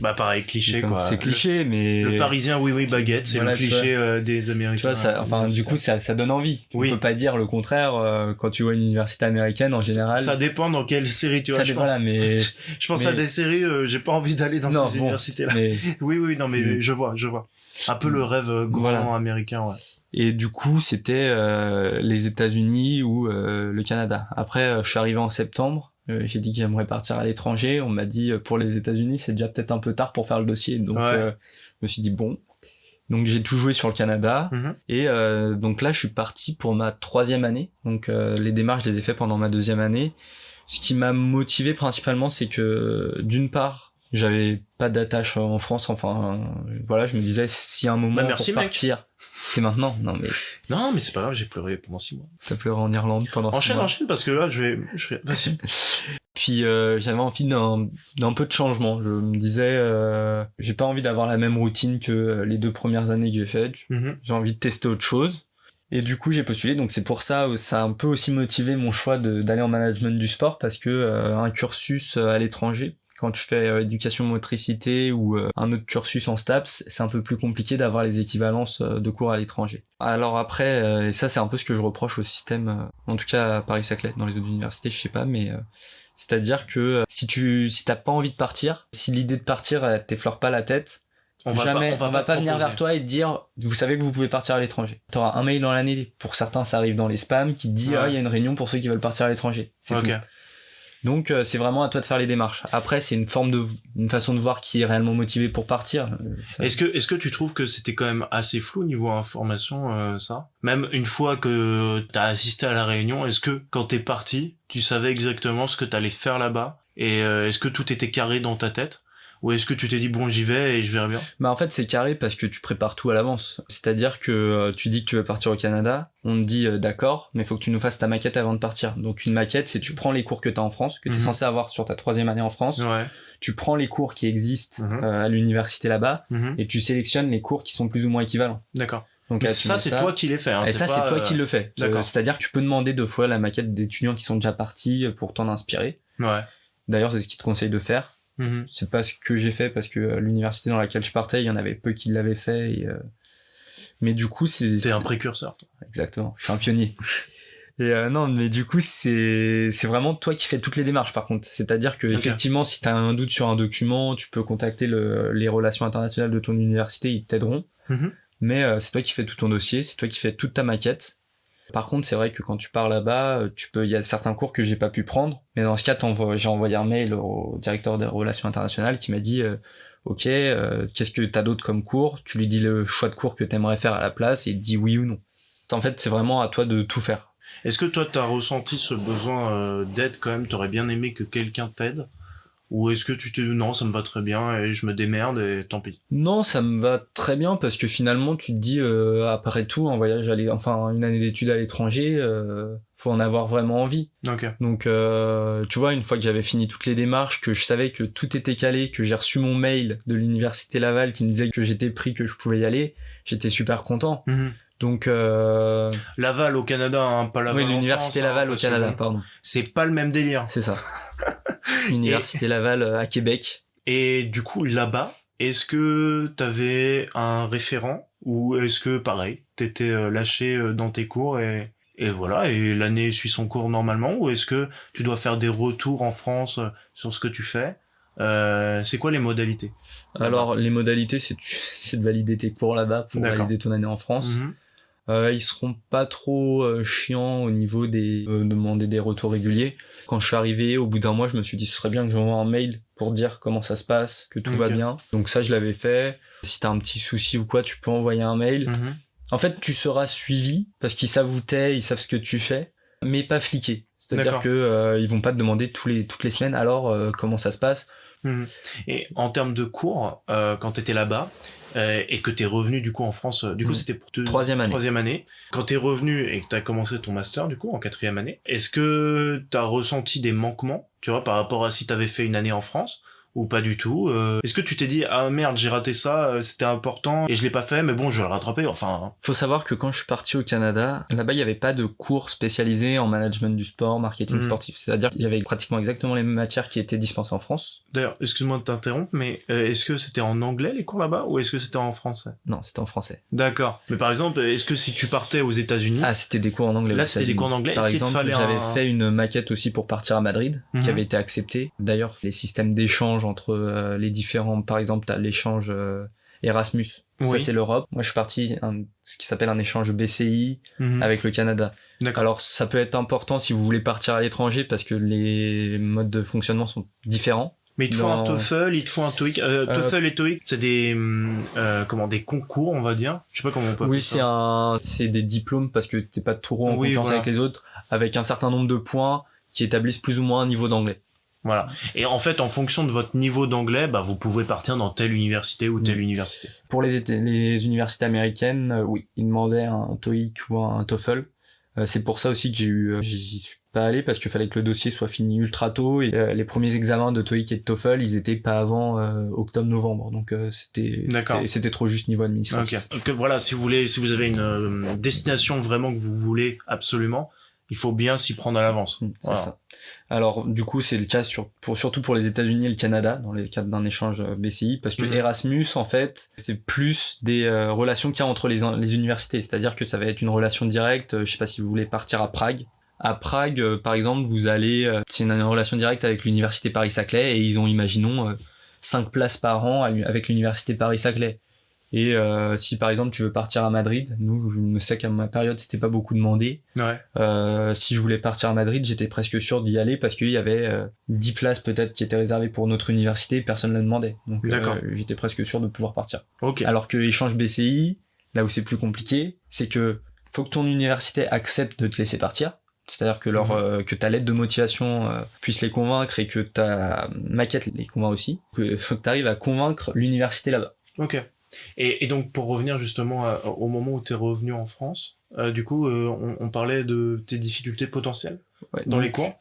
bah pareil, cliché quoi. C'est cliché, mais le Parisien oui baguette, c'est le cliché des Américains. Tu vois, du coup ça donne envie. On peut pas dire le contraire quand tu vois une université américaine en général. Ça dépend dans quelle série tu vois. Mais je pense à des séries, j'ai pas envie d'aller dans ces universités-là. Mais... oui, non mais je vois. Un peu le rêve grand américain, ouais. Et du coup, c'était les États-Unis ou le Canada. Après, je suis arrivé en septembre. J'ai dit que j'aimerais partir à l'étranger. On m'a dit pour les États-Unis, c'est déjà peut-être un peu tard pour faire le dossier. Donc, je me suis dit bon. Donc, j'ai tout joué sur le Canada. Et donc là, je suis parti pour ma 3e année. Donc, les démarches, je les ai fait pendant ma 2e année. Ce qui m'a motivé principalement, c'est que d'une part, j'avais pas d'attache en France. Enfin, voilà, je me disais s'il y a un moment pour partir. C'était maintenant. Non mais c'est pas grave, j'ai pleuré pendant 6 mois. T'as pleuré en Irlande pendant 6 mois. Enchaîne parce que là je vais vas-y. Puis j'avais envie d'un peu de changement. Je me disais j'ai pas envie d'avoir la même routine que les 2 premières années que j'ai faites. J'ai envie de tester autre chose. Et du coup, j'ai postulé, donc c'est pour ça ça a un peu aussi motivé mon choix d'aller en management du sport parce que un cursus à l'étranger, quand tu fais éducation motricité ou un autre cursus en STAPS, c'est un peu plus compliqué d'avoir les équivalences de cours à l'étranger. Alors après, et ça c'est un peu ce que je reproche au système, en tout cas à Paris-Saclay, dans les autres universités, je sais pas, mais c'est-à-dire que si t'as pas envie de partir, si l'idée de partir t'effleure pas la tête, on va pas venir vers toi et te dire vous savez que vous pouvez partir à l'étranger. T'auras un mail dans l'année, pour certains ça arrive dans les spams, qui te dit il y a une réunion pour ceux qui veulent partir à l'étranger. C'est tout. Donc c'est vraiment à toi de faire les démarches. Après c'est une façon de voir qui est réellement motivé pour partir. Est-ce que tu trouves que c'était quand même assez flou niveau information ça? Même une fois que t'as assisté à la réunion, est-ce que quand t'es parti, tu savais exactement ce que t'allais faire là-bas? Et est-ce que tout était carré dans ta tête? Ou est-ce que tu t'es dit bon j'y vais et je verrai bien? Bah en fait c'est carré parce que tu prépares tout à l'avance. C'est-à-dire que tu dis que tu veux partir au Canada, on te dit d'accord, mais faut que tu nous fasses ta maquette avant de partir. Donc une maquette c'est tu prends les cours que t'as en France, que t'es censé avoir sur ta 3e année en France. Tu prends les cours qui existent à l'université là-bas et tu sélectionnes les cours qui sont plus ou moins équivalents. D'accord. Donc ça c'est toi qui les fais. Et ça c'est toi qui le fais. C'est-à-dire que tu peux demander 2 fois la maquette d'étudiants qui sont déjà partis pour t'en inspirer. D'ailleurs c'est ce qu'ils te conseillent de faire. C'est pas ce que j'ai fait parce que l'université dans laquelle je partais, il y en avait peu qui l'avaient fait et mais du coup t'es un précurseur toi. Exactement, je suis un pionnier. Et non mais du coup c'est vraiment toi qui fais toutes les démarches par contre, c'est-à-dire que effectivement si t'as un doute sur un document, tu peux contacter les relations internationales de ton université, ils t'aideront. Mais c'est toi qui fais tout ton dossier, c'est toi qui fais toute ta maquette. Par contre, c'est vrai que quand tu pars là-bas, il y a certains cours que j'ai pas pu prendre. Mais dans ce cas, j'ai envoyé un mail au directeur des relations internationales qui m'a dit, OK, qu'est-ce que t'as d'autre comme cours? Tu lui dis le choix de cours que t'aimerais faire à la place et il te dit oui ou non. En fait, c'est vraiment à toi de tout faire. Est-ce que toi, t'as ressenti ce besoin d'aide quand même? T'aurais bien aimé que quelqu'un t'aide? Ou est-ce que tu te dis non, ça me va très bien et je me démerde et tant pis? Non, ça me va très bien parce que finalement tu te dis après tout un voyage une année d'études à l'étranger, faut en avoir vraiment envie. Donc tu vois, une fois que j'avais fini toutes les démarches, que je savais que tout était calé, que j'ai reçu mon mail de l'université Laval qui me disait que j'étais pris, que je pouvais y aller, j'étais super content. Donc Laval au Canada, hein, pas Laval. Oui, l'université Laval au Canada, pardon. C'est pas le même délire. C'est ça. Université Laval à Québec. Et du coup là-bas, est-ce que t'avais un référent ou est-ce que pareil, t'étais lâché dans tes cours et voilà, et l'année suit son cours normalement, ou est-ce que tu dois faire des retours en France sur ce que tu fais? C'est quoi les modalités? Alors les modalités c'est de valider tes cours là-bas pour valider ton année en France. Ils seront pas trop chiants au niveau des demander des retours réguliers. Quand je suis arrivé, au bout d'un mois, je me suis dit ce serait bien que j'envoie un mail pour dire comment ça se passe, que tout va bien. Donc ça, je l'avais fait. Si t'as un petit souci ou quoi, tu peux envoyer un mail. En fait, tu seras suivi parce qu'ils savent où t'es, ils savent ce que tu fais, mais pas fliqué. C'est-à-dire que ils vont pas te demander toutes les semaines alors comment ça se passe. Et en termes de cours, quand t'étais là-bas et que t'es revenu du coup en France, du coup c'était pour troisième année. Quand t'es revenu et que t'as commencé ton master du coup en 4e année, est-ce que t'as ressenti des manquements, tu vois, par rapport à si t'avais fait une année en France ou pas du tout? Est-ce que tu t'es dit ah merde j'ai raté ça, c'était important et je l'ai pas fait mais bon je vais le rattraper enfin? Faut savoir que quand je suis parti au Canada, là-bas il y avait pas de cours spécialisés en management du sport, marketing sportif, c'est-à-dire qu'il y avait pratiquement exactement les mêmes matières qui étaient dispensées en France. D'ailleurs, excuse-moi de t'interrompre, mais est-ce que c'était en anglais les cours là-bas ou est-ce que c'était en français? Non, c'était en français. D'accord. Mais par exemple, est-ce que si tu partais aux États-Unis, c'était des cours en anglais. Là, c'était des cours en anglais. Par exemple, j'avais fait une maquette aussi pour partir à Madrid, qui avait été acceptée. D'ailleurs, les systèmes d'échange entre les différents, par exemple, t'as l'échange Erasmus. Ça, c'est l'Europe. Moi, je suis parti ce qui s'appelle un échange BCI avec le Canada. D'accord. Alors, ça peut être important si vous voulez partir à l'étranger parce que les modes de fonctionnement sont différents. Mais il te faut un TOEFL, il te faut un TOEIC. TOEFL et TOEIC, c'est des des concours, on va dire. Je sais pas comment on peut appeler ça. C'est des diplômes parce que t'es pas trop en confiance avec les autres, avec un certain nombre de points qui établissent plus ou moins un niveau d'anglais. Voilà. Et en fait, en fonction de votre niveau d'anglais, vous pouvez partir dans telle université ou telle université. Pour les universités américaines, oui, ils demandaient un TOEIC ou un TOEFL. C'est pour ça aussi que j'y suis pas allé parce qu'il fallait que le dossier soit fini ultra tôt et les premiers examens de TOEIC et de TOEFL, ils étaient pas avant octobre-novembre. Donc c'était trop juste niveau administratif. Donc voilà, si vous avez une destination vraiment que vous voulez absolument, il faut bien s'y prendre à l'avance. C'est ça. Alors du coup c'est le cas surtout pour les États-Unis et le Canada dans le cadre d'un échange BCI parce que Erasmus en fait c'est plus des relations qu'il y a entre les universités, c'est-à-dire que ça va être une relation directe. Je sais pas si vous voulez partir à Prague. À Prague par exemple vous allez c'est une relation directe avec l'université Paris-Saclay et ils ont imaginons 5 places par an avec l'université Paris-Saclay. Et si par exemple tu veux partir à Madrid, nous je me sais qu'à ma période c'était pas beaucoup demandé. Si je voulais partir à Madrid, j'étais presque sûr d'y aller parce qu'il y avait 10 places peut-être qui étaient réservées pour notre université et personne ne le demandait. Donc j'étais presque sûr de pouvoir partir. Alors que l'échange BCI, là où c'est plus compliqué, c'est que faut que ton université accepte de te laisser partir. C'est-à-dire que que ta lettre de motivation puisse les convaincre et que ta maquette les convainc aussi. Faut que tu arrives à convaincre l'université là-bas. Et donc pour revenir justement au moment où t'es revenu en France, du coup on parlait de tes difficultés potentielles dans les cours.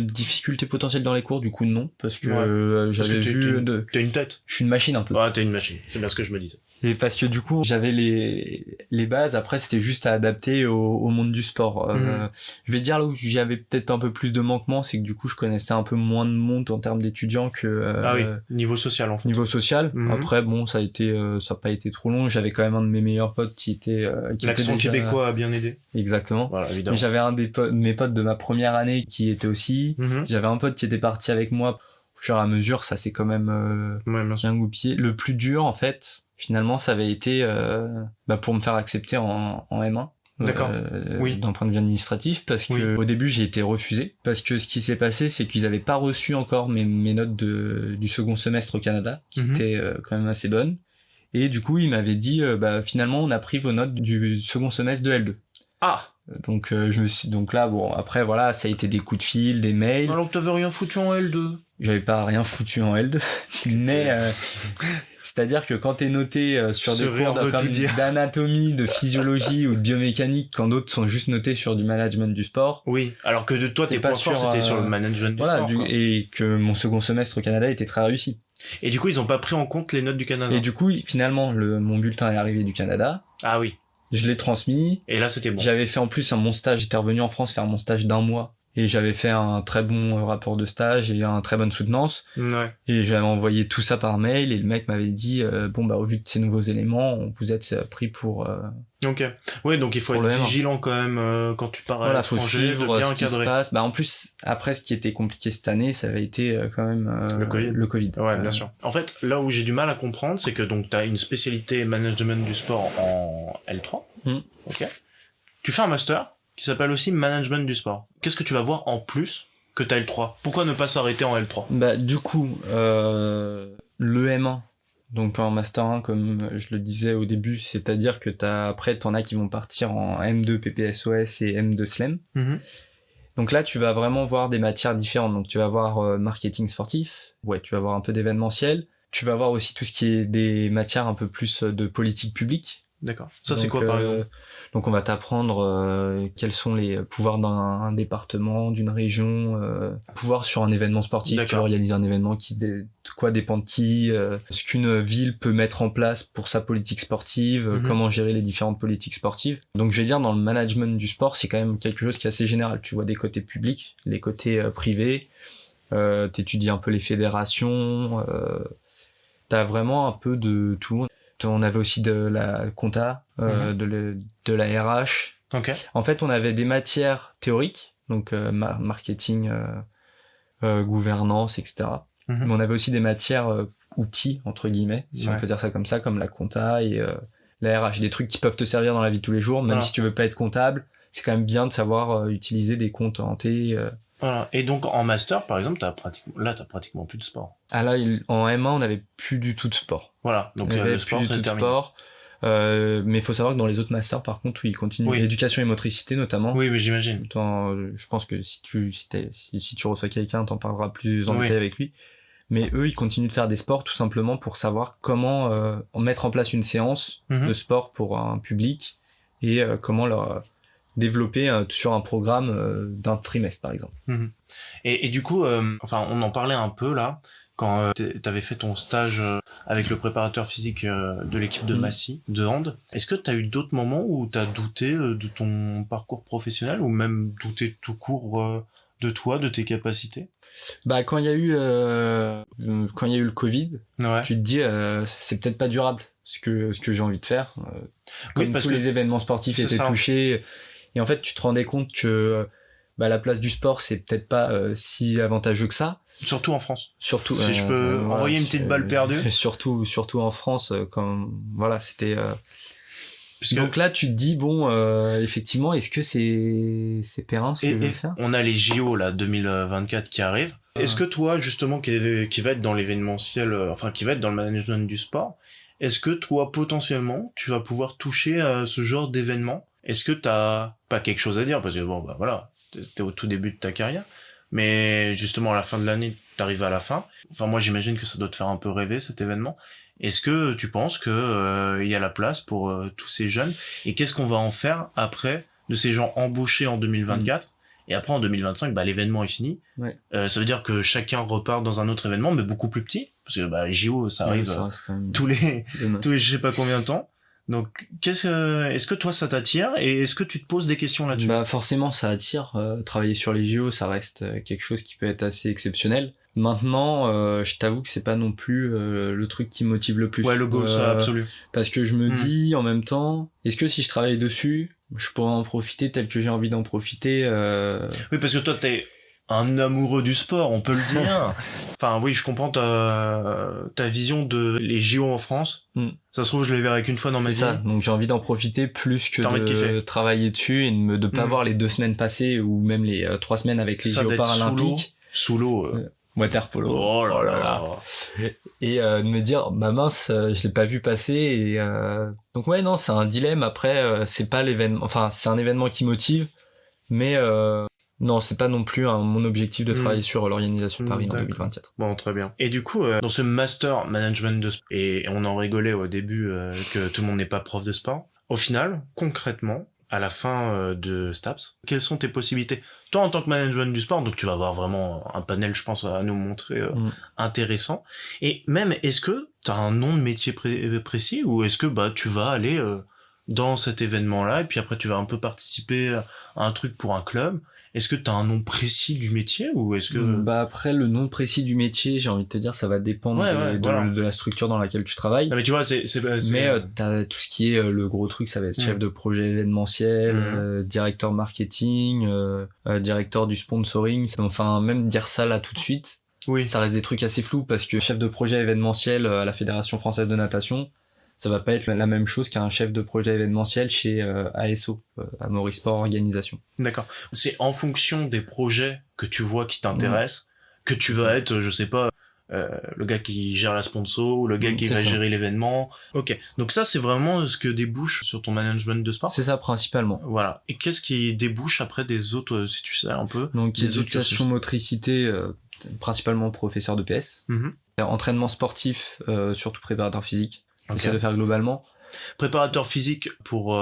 Difficultés potentielles dans les cours, du coup non, parce que j'avais vu t'as une tête. Je suis une machine un peu. Ah t'es une machine, c'est bien ce que je me disais. Et parce que du coup j'avais les bases, après c'était juste à adapter au monde du sport. Je vais dire là où j'avais peut-être un peu plus de manquement, c'est que du coup je connaissais un peu moins de monde en termes d'étudiants que niveau social en fait. Niveau social. Après bon ça a pas été trop long, j'avais quand même un de mes meilleurs potes qui était l'accent québécois a bien aidé. Exactement. Voilà, évidemment. Mais j'avais un de mes potes de ma première année qui était aussi. J'avais un pote qui était parti avec moi. Au fur et à mesure, ça s'est quand même bien goupillé. Le plus dur, en fait, finalement, ça avait été pour me faire accepter en M1. D'un point de vue administratif, parce que au début j'ai été refusé. Parce que ce qui s'est passé, c'est qu'ils avaient pas reçu encore mes notes du second semestre au Canada, qui étaient quand même assez bonnes. Et du coup, ils m'avaient dit, finalement, on a pris vos notes du second semestre de L2. Ah! Donc donc là bon après voilà ça a été des coups de fil, des mails. Alors que t'avais rien foutu en L2. J'avais pas rien foutu en L2 mais c'est-à-dire que quand t'es noté sur des cours d'anatomie, de physiologie ou de biomécanique quand d'autres sont juste notés sur du management du sport. Oui, alors que de toi tes points forts c'était sur le management du sport. Et que mon second semestre au Canada était très réussi. Et du coup ils ont pas pris en compte les notes du Canada. Et du coup finalement mon bulletin est arrivé du Canada. Ah oui. Je l'ai transmis. Et là, c'était bon. J'avais fait en plus mon stage. J'étais revenu en France faire mon stage d'1 mois. Et j'avais fait un très bon rapport de stage et une très bonne soutenance. Et j'avais envoyé tout ça par mail et le mec m'avait dit, au vu de ces nouveaux éléments, vous êtes pris pour... Oui, donc il faut être vigilant quand même quand tu pars à l'étranger, faut suivre bien ce qui se passe. En plus, après, ce qui était compliqué cette année, ça avait été quand même le Covid. Ouais, bien sûr. En fait, là où j'ai du mal à comprendre, c'est que donc t'as une spécialité management du sport en L3. Ok. Tu fais un master qui s'appelle aussi Management du sport. Qu'est-ce que tu vas voir en plus que t'as L3 ? Pourquoi ne pas s'arrêter en L3 ? Bah, du coup, le M1, donc en Master 1, comme je le disais au début, c'est-à-dire que après, t'en as qui vont partir en M2 PPSOS et M2 SLEM. Donc là, tu vas vraiment voir des matières différentes. Donc tu vas voir marketing sportif, tu vas voir un peu d'événementiel. Tu vas voir aussi tout ce qui est des matières un peu plus de politique publique. D'accord. Ça, c'est quoi, par exemple ? Donc on va t'apprendre quels sont les pouvoirs d'un département, d'une région, pouvoir sur un événement sportif. D'accord. Tu organises un événement quoi dépend de qui, ce qu'une ville peut mettre en place pour sa politique sportive, comment gérer les différentes politiques sportives. Donc je vais dire, dans le management du sport, c'est quand même quelque chose qui est assez général. Tu vois des côtés publics, les côtés privés, t'étudies un peu les fédérations, t'as vraiment un peu de tout. On avait aussi de la compta, de la RH. Ok. En fait, on avait des matières théoriques, donc marketing, gouvernance, etc. Mais on avait aussi des matières outils, entre guillemets, si on peut dire ça comme ça, comme la compta et la RH. Des trucs qui peuvent te servir dans la vie de tous les jours, même si tu veux pas être comptable. C'est quand même bien de savoir utiliser des comptes en T. Voilà. Et donc en master, par exemple, t'as pratiquement plus de sport. Ah là, en M1, on n'avait plus du tout de sport. Voilà. Donc le sport, c'est terminé. Mais il faut savoir que dans les autres masters, par contre, ils continuent. L'éducation et motricité, notamment. Oui, mais j'imagine. Je pense que si tu reçois quelqu'un, t'en parleras plus en détail avec lui. Mais eux, ils continuent de faire des sports tout simplement pour savoir comment mettre en place une séance de sport pour un public et comment leur développer sur un programme d'un trimestre, par exemple. Et du coup, on en parlait un peu là, quand t'avais fait ton stage avec le préparateur physique de l'équipe de Massy, de hand. Est-ce que t'as eu d'autres moments où t'as douté de ton parcours professionnel, ou même douté tout court de toi, de tes capacités ? Bah, quand il y a eu le Covid, tu te dis, c'est peut-être pas durable ce que j'ai envie de faire. Comme tous les événements sportifs étaient touchés. Et en fait, tu te rendais compte que la place du sport, c'est peut-être pas si avantageux que ça. Surtout en France. Surtout, si je peux envoyer une petite balle perdue. Surtout en France, c'était. Donc là, tu te dis effectivement, est-ce que c'est périn ce que je vais faire ? On a les JO là 2024 qui arrivent. Est-ce que toi, justement, qui va être dans l'événementiel, qui va être dans le management du sport, est-ce que toi, potentiellement, tu vas pouvoir toucher à ce genre d'événement ? Est-ce que t'as pas quelque chose à dire ? Parce que t'es au tout début de ta carrière, mais justement à la fin de l'année, t'arrives à la fin. Enfin, moi j'imagine que ça doit te faire un peu rêver cet événement. Est-ce que tu penses que y a la place pour tous ces jeunes ? Et qu'est-ce qu'on va en faire après de ces gens embauchés en 2024 ? Et après en 2025, l'événement est fini. Ça veut dire que chacun repart dans un autre événement, mais beaucoup plus petit, parce que les JO ça arrive tous les je sais pas combien de temps. Donc, est-ce que toi ça t'attire, et est-ce que tu te poses des questions là-dessus ? Forcément, ça attire. Travailler sur les JO, ça reste quelque chose qui peut être assez exceptionnel. Maintenant, je t'avoue que c'est pas non plus le truc qui me motive le plus. Ouais, le goal, ça, absolu. Parce que je me dis en même temps, est-ce que si je travaille dessus, je pourrais en profiter tel que j'ai envie d'en profiter Oui, parce que toi, t'es un amoureux du sport, on peut le dire. Enfin, oui, je comprends ta vision de les JO en France. Ça se trouve, je les verrai qu'une fois dans ma vie. C'est ça. Donc, j'ai envie d'en profiter plus que de travailler dessus et de pas voir les 2 semaines passées ou même les 3 semaines avec les JO paralympiques. Sous l'eau. Water polo. Oh là là. Et de me dire, mince, je l'ai pas vu passer. Et donc non, c'est un dilemme. Après, c'est pas l'événement. Enfin, c'est un événement qui motive, mais non, c'est pas non plus mon objectif de travailler sur l'organisation de Paris en 2024. Bon, très bien. Et du coup, dans ce master management de sport, et on en rigolait au début que tout le monde n'est pas prof de sport, au final, concrètement, à la fin de STAPS, quelles sont tes possibilités ? Toi, en tant que management du sport, donc tu vas avoir vraiment un panel, je pense, à nous montrer intéressant. Et même, est-ce que t'as un nom de métier précis, ou est-ce que tu vas aller dans cet événement-là, et puis après tu vas un peu participer à un truc pour un club ? Est-ce que t'as un nom précis du métier, ou est-ce que... après, le nom précis du métier, j'ai envie de te dire, ça va dépendre de la structure dans laquelle tu travailles. Non, mais tu vois, mais t'as tout ce qui est le gros truc, ça va être chef de projet événementiel, directeur marketing, directeur du sponsoring. Enfin, même dire ça là tout de suite, ça reste des trucs assez flous, parce que chef de projet événementiel à la Fédération française de natation, ça va pas être la même chose qu'un chef de projet événementiel chez ASO, Amaury Sport Organisation. D'accord. C'est en fonction des projets que tu vois qui t'intéressent que tu vas être, je sais pas, le gars qui gère la sponsor ou le gars qui va gérer l'événement. Ok. Donc ça, c'est vraiment ce que débouche sur ton management de sport. C'est ça principalement. Voilà. Et qu'est-ce qui débouche après des autres, si tu sais un peu? Donc éducation motricité, principalement professeur de PS. Entraînement sportif, surtout préparateur physique. J'essaie de faire globalement. Préparateur physique pour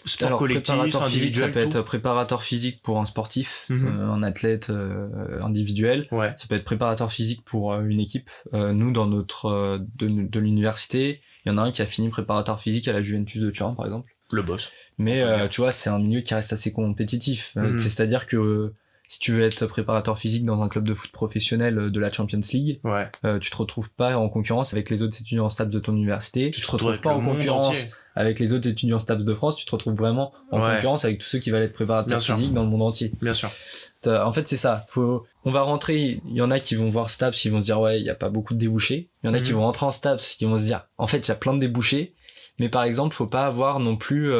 sport alors, collectif, préparateur physique, ça peut tout. être préparateur physique pour un sportif, un athlète individuel. Ouais. Ça peut être préparateur physique pour une équipe. Nous, dans notre de l'université, il y en a un qui a fini préparateur physique à la Juventus de Turin, par exemple. Le boss. Mais tu vois, c'est un milieu qui reste assez compétitif. C'est-à-dire que si tu veux être préparateur physique dans un club de foot professionnel de la Champions League, tu te retrouves pas en concurrence avec les autres étudiants en STAPS de ton université, tu te retrouves pas en concurrence avec les autres étudiants STAPS de France, tu te retrouves vraiment en concurrence avec tous ceux qui veulent être préparateurs physiques dans le monde entier. Bien sûr. En fait, c'est ça. On va rentrer, il y en a qui vont voir STAPS, ils vont se dire ouais, il y a pas beaucoup de débouchés. Il y en a qui vont rentrer en STAPS, qui vont se dire en fait, il y a plein de débouchés, mais par exemple, faut pas avoir non plus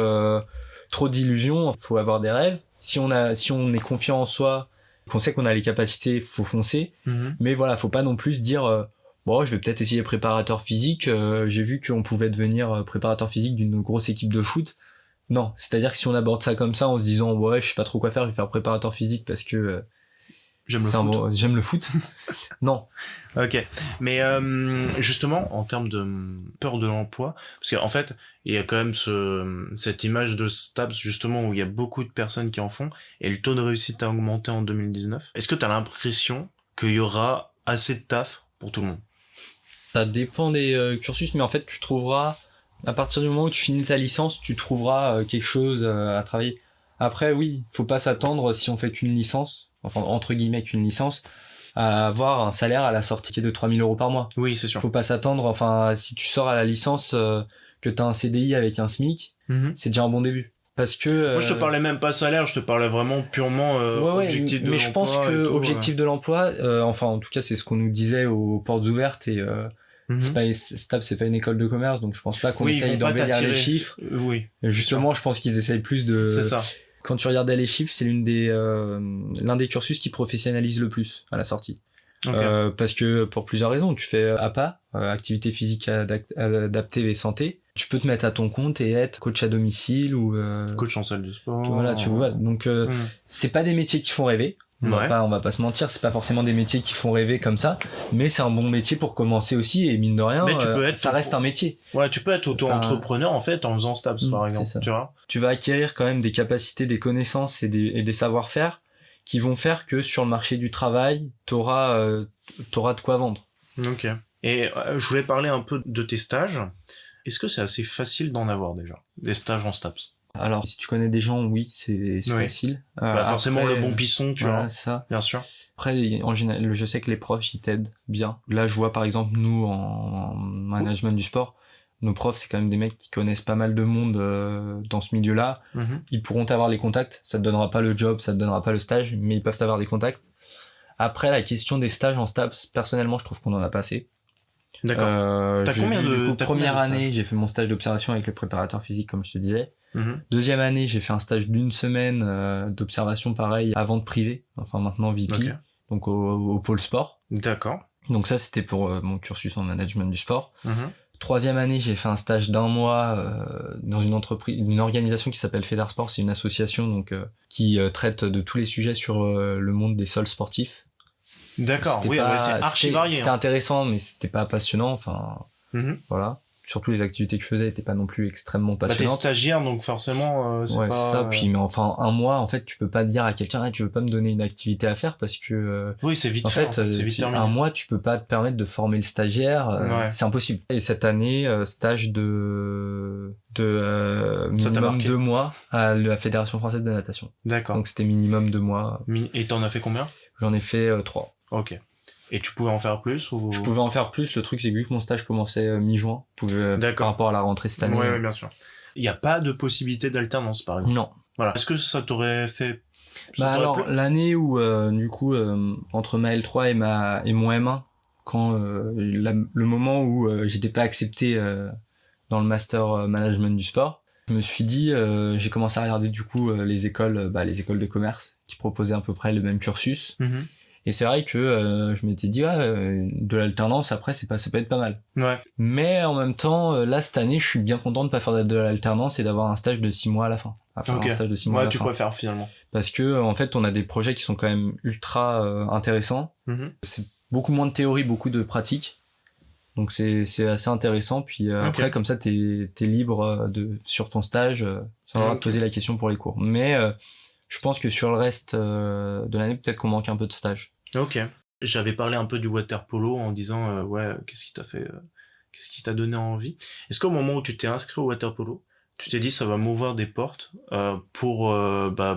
trop d'illusions, faut avoir des rêves. Si on est confiant en soi, qu'on sait qu'on a les capacités, faut foncer. Mais voilà, faut pas non plus se dire bon, je vais peut-être essayer préparateur physique. J'ai vu qu'on pouvait devenir préparateur physique d'une grosse équipe de foot. Non, c'est-à-dire que si on aborde ça comme ça en se disant ouais, je sais pas trop quoi faire, je vais faire préparateur physique parce que j'aime le foot. Non. Ok. Mais justement, en termes de peur de l'emploi, parce qu'en fait, il y a quand même cette image de STAPS justement où il y a beaucoup de personnes qui en font et le taux de réussite a augmenté en 2019. Est-ce que tu as l'impression qu'il y aura assez de taf pour tout le monde? Ça dépend des cursus, mais en fait, tu trouveras, à partir du moment où tu finis ta licence, tu trouveras quelque chose à travailler. Après, oui, faut pas s'attendre, si on fait qu'une licence, enfin, entre guillemets, qu'une licence, à avoir un salaire à la sortie qui est de 3 000 € par mois. Oui, c'est sûr. Faut pas s'attendre, enfin, si tu sors à la licence, que t'as un CDI avec un SMIC, c'est déjà un bon début. Parce que... Moi, je te parlais même pas salaire, je te parlais vraiment purement objectif de l'emploi. Mais je pense que objectif de l'emploi, enfin, en tout cas, c'est ce qu'on nous disait aux portes ouvertes et c'est pas, STAPS, c'est pas une école de commerce, donc je pense pas qu'on essaye d'embellir les chiffres. Oui. Et justement, je pense qu'ils essayent plus de... C'est ça. Quand tu regardais les chiffres, c'est l'un des cursus qui professionnalise le plus à la sortie. Okay. Parce que pour plusieurs raisons, tu fais APA, activité physique adaptée et santé. Tu peux te mettre à ton compte et être coach à domicile ou coach en salle de sport. Voilà, tu vois. Donc c'est pas des métiers qui font rêver. On va pas se mentir, c'est pas forcément des métiers qui font rêver comme ça, mais c'est un bon métier pour commencer aussi et mine de rien, ça reste un métier. Ouais, tu peux être auto-entrepreneur en fait en faisant STAPS par exemple, tu vois. Tu vas acquérir quand même des capacités, des connaissances et des savoir-faire qui vont faire que sur le marché du travail, t'auras de quoi vendre. Ok. Et je voulais parler un peu de tes stages. Est-ce que c'est assez facile d'en avoir déjà, des stages en STAPS? Alors, si tu connais des gens, oui, c'est facile. Forcément, après, le bon piston, tu vois. C'est ça. Bien sûr. Après, en général, je sais que les profs, ils t'aident bien. Là, je vois, par exemple, nous, en management du sport, nos profs, c'est quand même des mecs qui connaissent pas mal de monde dans ce milieu-là. Ils pourront t'avoir les contacts. Ça te donnera pas le job, ça te donnera pas le stage, mais ils peuvent t'avoir des contacts. Après, la question des stages en STAPS, personnellement, je trouve qu'on en a pas assez. D'accord. T'as combien de première année, j'ai fait mon stage d'observation avec le préparateur physique, comme je te disais. Deuxième année, j'ai fait un stage d'une semaine d'observation pareil à vente privée, enfin maintenant VP, donc au pôle sport. D'accord. Donc ça, c'était pour mon cursus en management du sport. Troisième année, j'ai fait un stage d'1 mois dans une organisation qui s'appelle Feder Sport. C'est une association donc qui traite de tous les sujets sur le monde des sols sportifs. D'accord, oui, c'est archi varié. C'était intéressant, mais c'était pas passionnant. Enfin, voilà. Surtout les activités que je faisais étaient pas non plus extrêmement passionnantes. T'es stagiaire, donc forcément, c'est pas... ça. Puis, mais enfin, 1 mois, en fait, tu peux pas dire à quelqu'un, tu veux pas me donner une activité à faire parce que... oui, c'est vite en fait, c'est vite terminé. 1 mois, tu peux pas te permettre de former le stagiaire. C'est impossible. Et cette année, stage de minimum 2 mois à la Fédération Française de Natation. D'accord. Donc c'était minimum 2 mois. Et t'en as fait combien? J'en ai fait 3. Ok. Et tu pouvais en faire plus ou... Je pouvais en faire plus. Le truc, c'est que vu que mon stage commençait mi-juin, par rapport à la rentrée cette année. Ouais, bien sûr. Il n'y a pas de possibilité d'alternance, par exemple. Non. Voilà. Est-ce que ça t'aurait fait... l'année où, du coup, entre ma L3 et mon M1, quand le moment où j'étais pas accepté dans le master management du sport. Je me suis dit, j'ai commencé à regarder du coup les écoles de commerce qui proposaient à peu près le même cursus. Et c'est vrai que je m'étais dit, de l'alternance après, ça peut être pas mal. Ouais. Mais en même temps, là cette année, je suis bien content de pas faire de l'alternance et d'avoir un stage de 6 mois à la fin. Un stage de 6 mois à la tu fin. préfères finalement. Parce que en fait, on a des projets qui sont quand même ultra intéressants. C'est beaucoup moins de théorie, beaucoup de pratique. Donc c'est assez intéressant. Puis après, comme ça, t'es libre sur ton stage sans avoir à te poser la question pour les cours. Mais je pense que sur le reste de l'année, peut-être qu'on manque un peu de stage. Ok. J'avais parlé un peu du water polo en disant qu'est-ce qui t'a donné envie. Est-ce qu'au moment où tu t'es inscrit au water polo, tu t'es dit ça va m'ouvrir des portes pour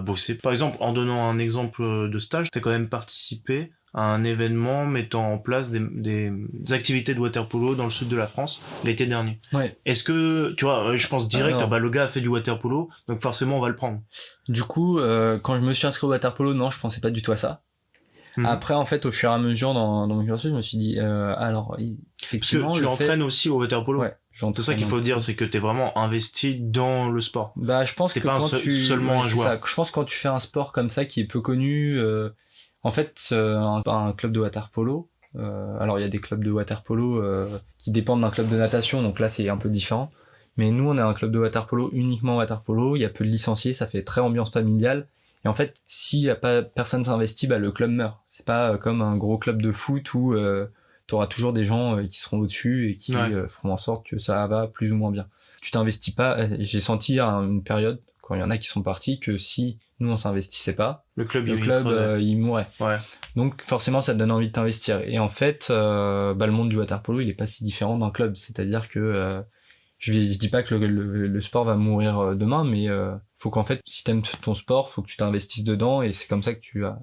bosser. Par exemple, en donnant un exemple de stage, t'as quand même participé à un événement mettant en place des activités de water polo dans le sud de la France l'été dernier. Ouais. Est-ce que, tu vois, je pense direct, le gars a fait du water polo, donc forcément on va le prendre. Du coup, quand je me suis inscrit au water polo, non, je pensais pas du tout à ça. Après, en fait, au fur et à mesure dans mon cursus, je me suis dit, effectivement, parce que tu entraînes aussi au water polo. Ouais. C'est ça qu'il faut dire, c'est que t'es vraiment investi dans le sport. Bah, je pense que pas seulement un joueur. Je pense que quand tu fais un sport comme ça qui est peu connu, en fait, un club de water polo, alors il y a des clubs de water polo qui dépendent d'un club de natation, donc là c'est un peu différent. Mais nous, on a un club de water polo uniquement water polo. Il y a peu de licenciés, ça fait très ambiance familiale. Et en fait, s'il y a pas personne s'investit, le club meurt. C'est pas comme un gros club de foot où t'auras toujours des gens qui seront au-dessus et qui feront en sorte que ça va plus ou moins bien. Tu t'investis pas. J'ai senti à une période, quand il y en a qui sont partis, que si nous on s'investissait pas, le club il mourrait. Ouais. Donc forcément, ça te donne envie de t'investir. Et en fait, le monde du water polo, il est pas si différent d'un club. C'est-à-dire que je dis pas que le sport va mourir demain, mais faut qu'en fait, si t'aimes ton sport, faut que tu t'investisses dedans, et c'est comme ça que tu as.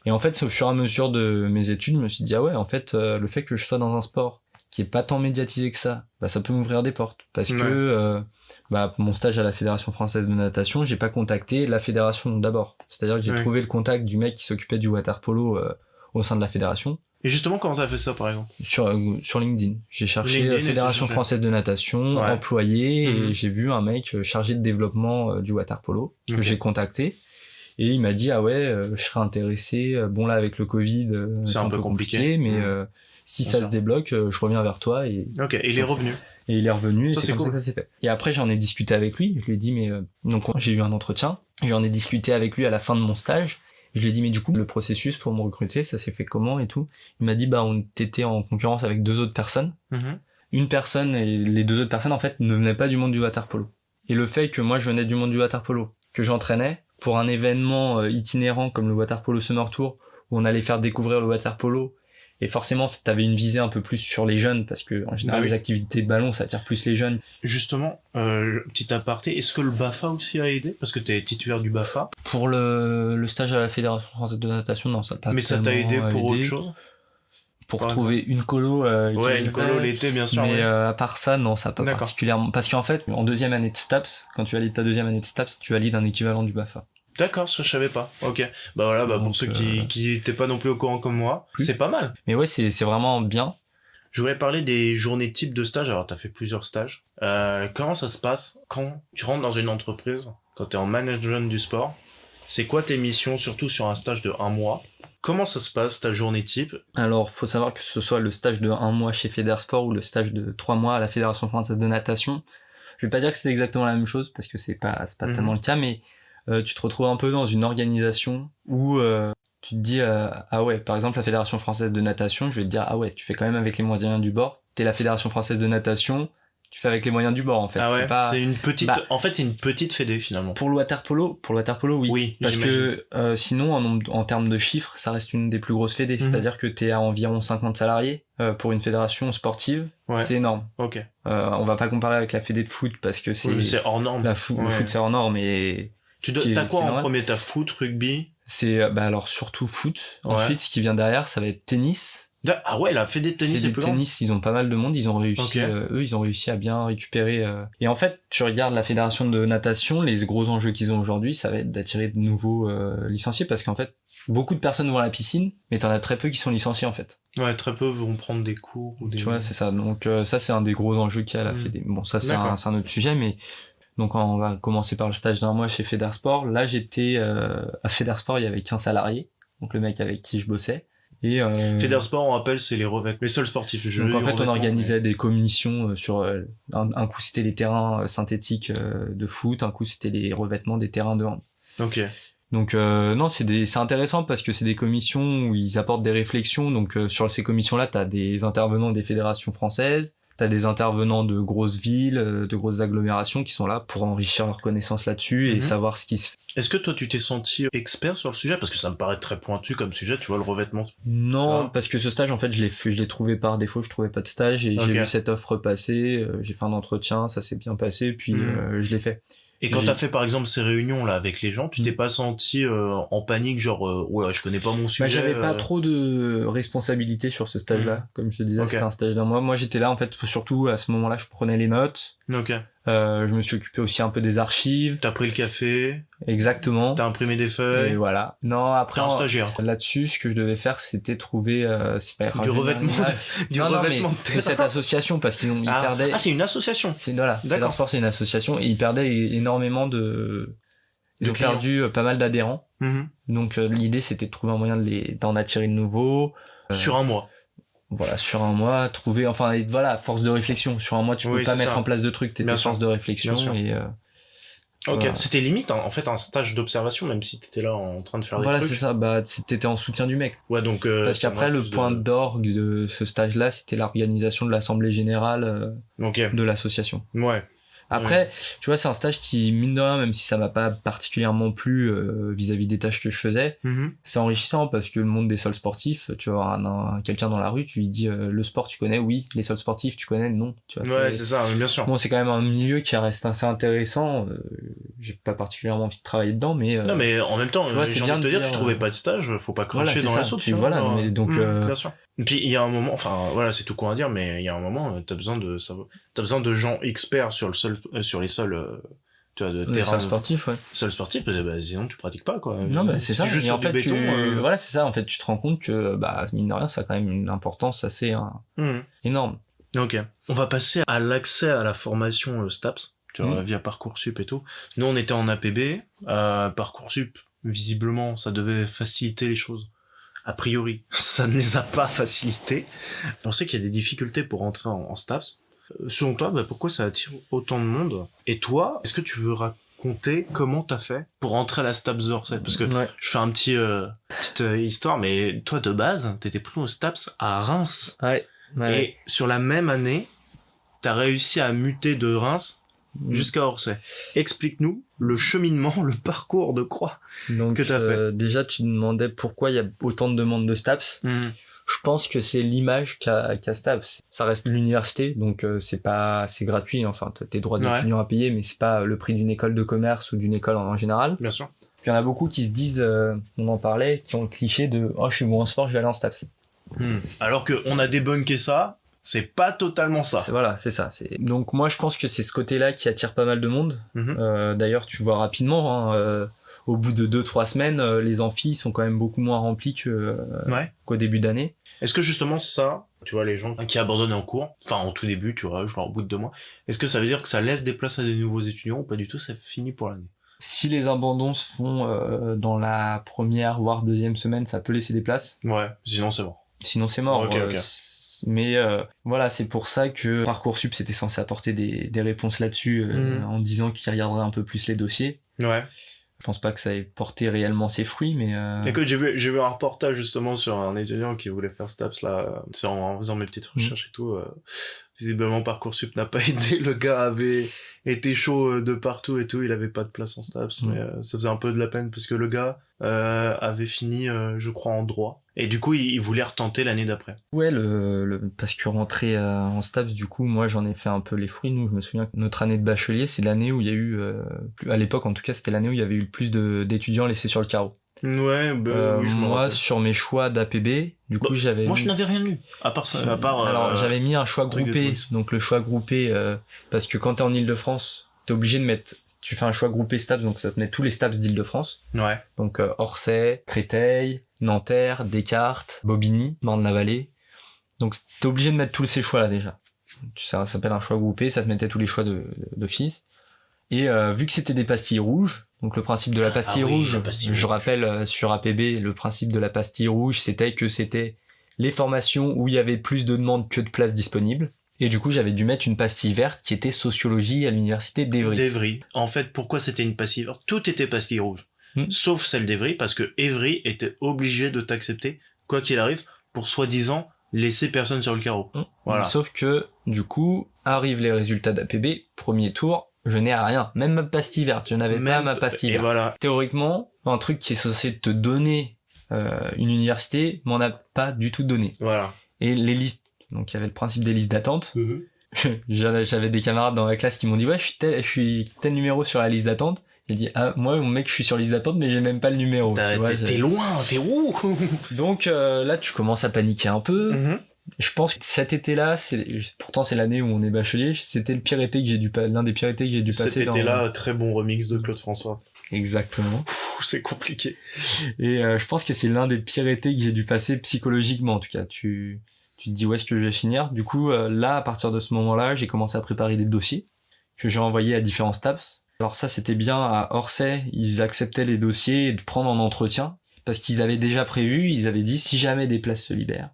Et en fait, au fur et à mesure de mes études, je me suis dit en fait, le fait que je sois dans un sport qui est pas tant médiatisé que ça peut m'ouvrir des portes, parce que mon stage à la Fédération française de natation, j'ai pas contacté la fédération d'abord. C'est-à-dire que j'ai trouvé le contact du mec qui s'occupait du water polo au sein de la fédération. Et justement, comment t'as fait ça, par exemple? Sur LinkedIn. J'ai cherché Fédération française de natation, employé, et j'ai vu un mec chargé de développement du water polo, que j'ai contacté. Et il m'a dit, je serais intéressé. Bon, là, avec le Covid, c'est un peu compliqué, mais si ça se débloque, je reviens vers toi. Et il est revenu. Et il est revenu, et c'est comme ça que ça s'est fait. Et après, j'en ai discuté avec lui. Je lui ai dit, donc, j'ai eu un entretien. J'en ai discuté avec lui à la fin de mon stage. Je lui ai dit, mais du coup, le processus pour me recruter, ça s'est fait comment et tout? Il m'a dit, on était en concurrence avec 2 autres personnes. Une personne, et les 2 autres personnes, en fait, ne venaient pas du monde du water polo. Et le fait que moi, je venais du monde du water polo, que j'entraînais pour un événement itinérant comme le Water Polo Summer Tour, où on allait faire découvrir le water polo, et forcément, t'avais une visée un peu plus sur les jeunes, parce que en général, les activités de ballon, ça attire plus les jeunes. Justement, petit aparté, est-ce que le BAFA aussi a aidé? Parce que t'es titulaire du BAFA. Pour le stage à la Fédération française de natation, non, ça n'a pas. Mais ça t'a aidé pour autre chose? Pour trouver une colo. Une colo l'été, bien sûr. Mais à part ça, non, ça n'a pas particulièrement. Parce qu'en fait, en 2e année de STAPS, quand tu valides ta 2e année de STAPS, tu valides un équivalent du BAFA. D'accord, ça je savais pas. Ok. Pour ceux qui étaient pas non plus au courant comme moi, c'est pas mal. Mais ouais, c'est vraiment bien. Je voulais parler des journées types de stage. Alors, t'as fait plusieurs stages. Comment ça se passe quand tu rentres dans une entreprise, quand t'es en management du sport? C'est quoi tes missions, surtout sur un stage de 1 mois? Comment ça se passe, ta journée type? Alors, faut savoir que ce soit le stage de 1 mois chez Fédérsport ou le stage de 3 mois à la Fédération française de natation, je vais pas dire que c'est exactement la même chose, parce que c'est pas tellement le cas, mais tu te retrouves un peu dans une organisation où tu te dis par exemple la Fédération française de natation, je vais te dire tu fais quand même avec les moyens du bord. T'es la Fédération française de natation, tu fais avec les moyens du bord en fait. C'est une petite en fait c'est une petite fédé finalement. Pour le water polo oui. Oui, parce j'imagine. Que sinon en termes de chiffres, ça reste une des plus grosses fédés, c'est-à-dire que t'es à environ 50 salariés pour une fédération sportive, c'est énorme. OK. On va pas comparer avec la fédé de foot parce que c'est hors norme. Le foot c'est hors norme et t'as quoi en premier? T'as foot, rugby? C'est alors surtout foot. Ensuite, ce qui vient derrière, ça va être tennis, Ah ouais, la fédé de tennis est plus grande. Tennis, ils ont pas mal de monde, ils ont réussi, Ok. eux, ils ont réussi à bien récupérer. Et en fait, tu regardes la fédération de natation, les gros enjeux qu'ils ont aujourd'hui, ça va être d'attirer de nouveaux licenciés, parce qu'en fait, beaucoup de personnes vont à la piscine, mais t'en as très peu qui sont licenciés en fait. Ouais, très peu vont prendre des cours ou des... Tu vois, c'est ça. Donc ça, c'est un des gros enjeux qu'il y a à la fédé. Bon, ça, c'est un autre sujet, mais donc on va commencer par le stage d'1 mois chez Federsport. Là, j'étais à Federsport, il y avait qu'un salarié, donc le mec avec qui je bossais. Et Federsport, on rappelle, c'est les revêtements, les seuls sportifs. Donc en fait, on organisait des commissions sur un coup c'était les terrains synthétiques de foot, un coup c'était les revêtements des terrains de hand. Ok. Donc non, c'est intéressant parce que c'est des commissions où ils apportent des réflexions. Donc sur ces commissions-là, t'as des intervenants des fédérations françaises, t'as des intervenants de grosses villes, de grosses agglomérations qui sont là pour enrichir leurs connaissances là-dessus et savoir ce qui se fait. Est-ce que toi tu t'es senti expert sur le sujet? Parce que ça me paraît très pointu comme sujet, tu vois, le revêtement. Non, parce que ce stage, en fait, je l'ai trouvé par défaut, je trouvais pas de stage et j'ai vu cette offre passer, j'ai fait un entretien, ça s'est bien passé, puis je l'ai fait. Et quand t'as fait par exemple ces réunions là avec les gens, tu t'es pas senti en panique, genre ouais, je connais pas mon sujet. Bah, j'avais pas trop de responsabilité sur ce stage-là, comme je te disais, c'était un stage d'1 mois. Moi j'étais là en fait, surtout à ce moment-là, je prenais les notes. Ok. Je me suis occupé aussi un peu des archives. T'as pris le café. Exactement. T'as imprimé des feuilles. Et voilà. Non, après. T'es un stagiaire. Là-dessus, ce que je devais faire, c'était trouver, du revêtement. Du revêtement de cette association, parce qu'ils perdaient. Ah, c'est une association. Voilà. D'accord. Sport, c'est une association, et ils perdaient énormément ils ont perdu pas mal d'adhérents. Donc, l'idée, c'était de trouver un moyen d'en attirer de nouveaux. Sur un mois. Voilà, sur un mois, trouver, enfin, voilà, force de réflexion. Sur un mois, tu peux pas mettre en place de trucs, t'es force de réflexion et, ok, voilà. C'était limite, en fait, un stage d'observation, même si t'étais là en train de faire des trucs. Voilà, c'est ça, bah, t'étais en soutien du mec. Ouais, donc, parce qu'après, le point d'orgue de ce stage-là, c'était l'organisation de l'assemblée générale, de l'association. Ouais. Après, tu vois, c'est un stage qui, mine de rien, même si ça m'a pas particulièrement plu vis-à-vis des tâches que je faisais, c'est enrichissant parce que le monde des sols sportifs, tu vois, quelqu'un dans la rue, tu lui dis le sport tu connais, oui, les sols sportifs tu connais, non. Tu vois, ouais, c'est ça, bien sûr. Bon, c'est quand même un milieu qui reste assez intéressant. J'ai pas particulièrement envie de travailler dedans, mais non, mais en même temps, tu vois, j'ai envie de te dire, tu trouvais pas de stage, faut pas cracher dans la soupe. Voilà, mais donc bien sûr. Et puis il y a un moment, enfin voilà, c'est tout qu'on va dire, mais il y a un moment, t'as besoin de gens experts sur les sols, tu vois, de terrain. Sols sportifs, ouais. Sols sportifs, bah, sinon tu pratiques pas, quoi. Non, bah, c'est ça. Juste et en fait, béton, voilà, c'est ça. En fait, tu te rends compte que, bah, mine de rien, ça a quand même une importance assez énorme. Ok. On va passer à l'accès à la formation STAPS, tu vois, via Parcoursup et tout. Nous, on était en APB. Parcoursup, visiblement, ça devait faciliter les choses. A priori, ça ne les a pas facilités. On sait qu'il y a des difficultés pour entrer en STAPS. Selon toi, bah, pourquoi ça attire autant de monde? Et toi, est-ce que tu veux raconter comment t'as fait pour entrer à la STAPS d'Orsay? Parce que je fais un petite histoire, mais toi, de base, t'étais pris au STAPS à Reims. Ouais. Et sur la même année, t'as réussi à muter de Reims jusqu'à Orsay. Explique-nous le cheminement, le parcours de croix que t'as fait. Déjà, tu demandais pourquoi il y a autant de demandes de STAPS. Je pense que c'est l'image qu'a STAPS. Ça reste l'université, donc c'est gratuit. Enfin, t'as tes droits d'étudiant à payer, mais c'est pas le prix d'une école de commerce ou d'une école en général. Bien sûr. Puis il y en a beaucoup qui se disent, on en parlait, qui ont le cliché de « Oh, je suis bon en sport, je vais aller en STAPS ». Alors qu'on a débunké ça, c'est pas totalement ça. Voilà, c'est ça. Donc moi, je pense que c'est ce côté-là qui attire pas mal de monde. D'ailleurs, tu vois rapidement, au bout de 2-3 semaines, les amphis sont quand même beaucoup moins remplis qu'au début d'année. Est-ce que justement ça, tu vois, les gens qui abandonnent en cours, enfin en tout début, tu vois, genre au bout de 2 mois, est-ce que ça veut dire que ça laisse des places à des nouveaux étudiants ou pas du tout, c'est fini pour l'année? Si les abandons se font dans la première voire deuxième semaine, ça peut laisser des places. Ouais, sinon c'est mort. Sinon c'est mort. Ok. Mais voilà, c'est pour ça que Parcoursup c'était censé apporter des réponses là-dessus en disant qu'il regarderait un peu plus les dossiers. Ouais. Je pense pas que ça ait porté réellement ses fruits, mais Écoute, j'ai vu un reportage justement sur un étudiant qui voulait faire STAPS là, en faisant mes petites recherches et tout. Visiblement Parcoursup n'a pas aidé, le gars avait été chaud de partout et tout, il avait pas de place en STAPS, mais ça faisait un peu de la peine parce que le gars avait fini, je crois, en droit. Et du coup, il voulait retenter l'année d'après. Ouais, parce que rentrer en STAPS, du coup, moi j'en ai fait un peu les fruits. Nous, je me souviens que notre année de bachelier, c'est l'année où il y a eu, à l'époque en tout cas, c'était l'année où il y avait eu le plus d'étudiants laissés sur le carreau. Ouais, oui, je moi, sur mes choix d'APB, du coup, j'avais... Moi, je n'avais rien eu, à part ça. Alors, j'avais mis un choix groupé. Donc, le choix groupé, parce que quand t'es en Île-de-France, t'es obligé de mettre... Tu fais un choix groupé STAPS, donc ça te met tous les STAPS d'Île-de-France. Ouais. Donc, Orsay, Créteil, Nanterre, Descartes, Bobigny, Marne-la-Vallée. Donc, t'es obligé de mettre tous ces choix-là, déjà. Ça s'appelle un choix groupé, ça te mettait tous les choix d'office. Et vu que c'était des pastilles rouges, donc le principe de la pastille rouge, je rappelle sur APB, le principe de la pastille rouge, c'était que c'était les formations où il y avait plus de demandes que de places disponibles. Et du coup, j'avais dû mettre une pastille verte qui était sociologie à l'université d'Evry. En fait, pourquoi c'était une pastille verte ? Tout était pastille rouge, sauf celle d'Evry, parce que Evry était obligé de t'accepter, quoi qu'il arrive, pour soi-disant laisser personne sur le carreau. Voilà. Sauf que, du coup, arrivent les résultats d'APB, premier tour, je n'ai rien. Même ma pastille verte, je n'avais pas ma pastille verte. Voilà. Théoriquement, un truc qui est censé te donner une université m'en a pas du tout donné. Voilà. Et les listes, donc il y avait le principe des listes d'attente. J'avais des camarades dans la classe qui m'ont dit ouais, je suis tel numéro sur la liste d'attente. J'ai dit ah moi mon mec je suis sur la liste d'attente mais j'ai même pas le numéro. T'es loin, t'es où? Donc là tu commences à paniquer un peu. Je pense que cet été-là, pourtant c'est l'année où on est bachelier, c'était le pire été que j'ai dû l'un des pires étés que j'ai dû passer. Cet été-là, très bon remix de Claude François. Exactement. C'est compliqué. Et je pense que c'est l'un des pires étés que j'ai dû passer psychologiquement en tout cas. Tu te dis où est-ce que je vais finir. Du coup là, à partir de ce moment-là, j'ai commencé à préparer des dossiers que j'ai envoyés à différents STAPS. Alors ça c'était bien à Orsay, ils acceptaient les dossiers et de prendre en entretien parce qu'ils avaient déjà prévu, ils avaient dit si jamais des places se libèrent.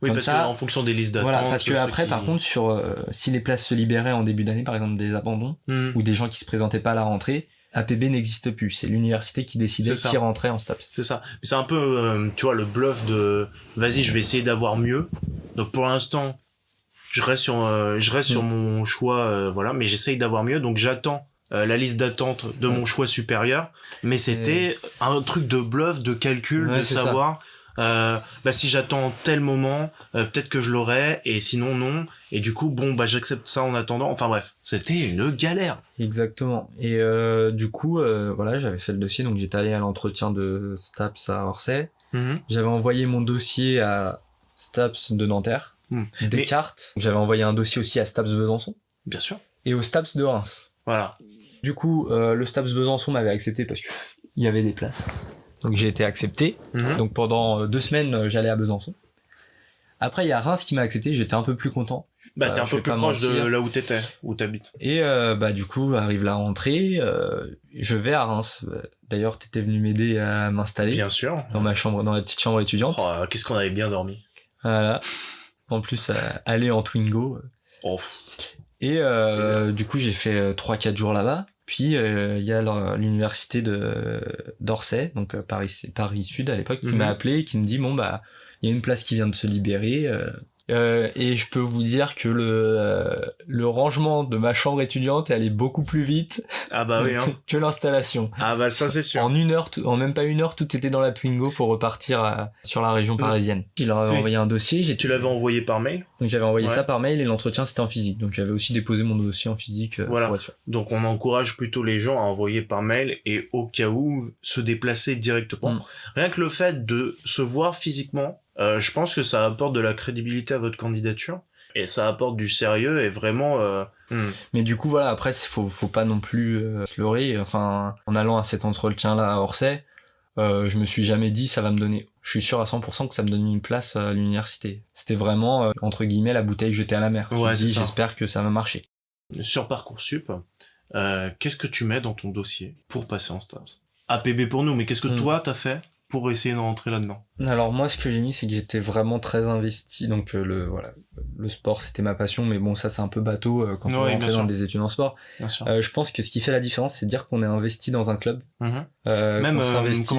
Oui, comme parce que en fonction des listes d'attente. Voilà, parce que après, par contre, sur si les places se libéraient en début d'année, par exemple des abandons ou des gens qui se présentaient pas à la rentrée, APB n'existe plus. C'est l'université qui décidait qui rentrait en STAPS. C'est ça. C'est un peu, tu vois, le bluff de vas-y, je vais essayer d'avoir mieux. Donc pour l'instant, je reste sur mon choix, voilà, mais j'essaye d'avoir mieux. Donc j'attends la liste d'attente de mon choix supérieur. Mais c'était un truc de bluff, de calcul, de savoir. Si j'attends tel moment, peut-être que je l'aurai, et sinon non. Et du coup, j'accepte ça en attendant. Enfin bref, c'était une galère. Exactement. Et du coup, voilà, j'avais fait le dossier, donc j'étais allé à l'entretien de STAPS à Orsay. J'avais envoyé mon dossier à STAPS de Nanterre, Descartes. J'avais envoyé un dossier aussi à STAPS Besançon. Bien sûr. Et au STAPS de Reims. Voilà. Du coup, le STAPS Besançon m'avait accepté parce que il y avait des places. Donc j'ai été accepté. Donc pendant 2 semaines, j'allais à Besançon. Après, il y a Reims qui m'a accepté. J'étais un peu plus content. T'es un peu plus proche de là où t'étais, où t'habites. Et du coup, arrive la rentrée. Je vais à Reims. D'ailleurs, t'étais venu m'aider à m'installer. Bien sûr. Dans ma chambre, dans la petite chambre étudiante. Oh, qu'est-ce qu'on avait bien dormi. Voilà. En plus, aller en Twingo. Et du coup, j'ai fait 3-4 jours là-bas. Puis il y a l'université d'Orsay, donc Paris Sud à l'époque, qui m'a appelé et qui me dit bon il y a une place qui vient de se libérer et je peux vous dire que le rangement de ma chambre étudiante est allé beaucoup plus vite que l'installation. Ça c'est sûr. En même pas une heure, tout était dans la Twingo pour repartir sur la région parisienne. Il leur avait envoyé un dossier. Tu l'avais envoyé par mail? Donc j'avais envoyé ça par mail et l'entretien c'était en physique. Donc j'avais aussi déposé mon dossier en physique. Voilà. Pour être sûr. Donc on encourage plutôt les gens à envoyer par mail et au cas où se déplacer directement. Rien que le fait de se voir physiquement, je pense que ça apporte de la crédibilité à votre candidature et ça apporte du sérieux et vraiment. Mais du coup voilà, après faut pas non plus se leurrer. Enfin, en allant à cet entretien-là à Orsay, je me suis jamais dit ça va me donner. Je suis sûr à 100% que ça me donne une place à l'université. C'était vraiment entre guillemets la bouteille jetée à la mer. J'espère que ça va marcher. Sur Parcoursup, qu'est-ce que tu mets dans ton dossier pour passer en STAPS? APB pour nous, mais qu'est-ce que toi t'as fait pour essayer de rentrer là-dedans? Alors moi, ce que j'ai mis, c'est que j'étais vraiment très investi. Donc le sport, c'était ma passion, mais bon, ça c'est un peu bateau quand on est rentré dans des études en sport. Je pense que ce qui fait la différence, c'est de dire qu'on est investi dans un club. Même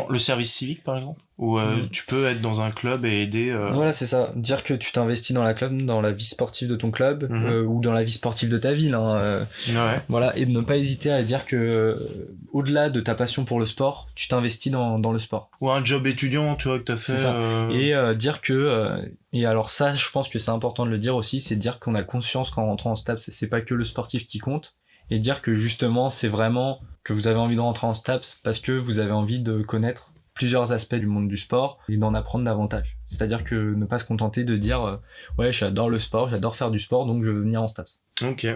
le service civique, par exemple, où tu peux être dans un club et aider. Voilà, c'est ça. Dire que tu t'investis dans dans la vie sportive de ton club ou dans la vie sportive de ta ville. Voilà, et de ne pas hésiter à dire que au-delà de ta passion pour le sport, tu t'investis dans le sport. Ou un job étudiant, tu vois, que t'as fait. Et dire que et alors ça, je pense que c'est important de le dire aussi, c'est de dire qu'on a conscience qu'en rentrant en STAPS, c'est pas que le sportif qui compte, et dire que justement c'est vraiment que vous avez envie de rentrer en STAPS parce que vous avez envie de connaître plusieurs aspects du monde du sport et d'en apprendre davantage. C'est-à-dire que ne pas se contenter de dire ouais, j'adore le sport, j'adore faire du sport, donc je veux venir en STAPS. Ok.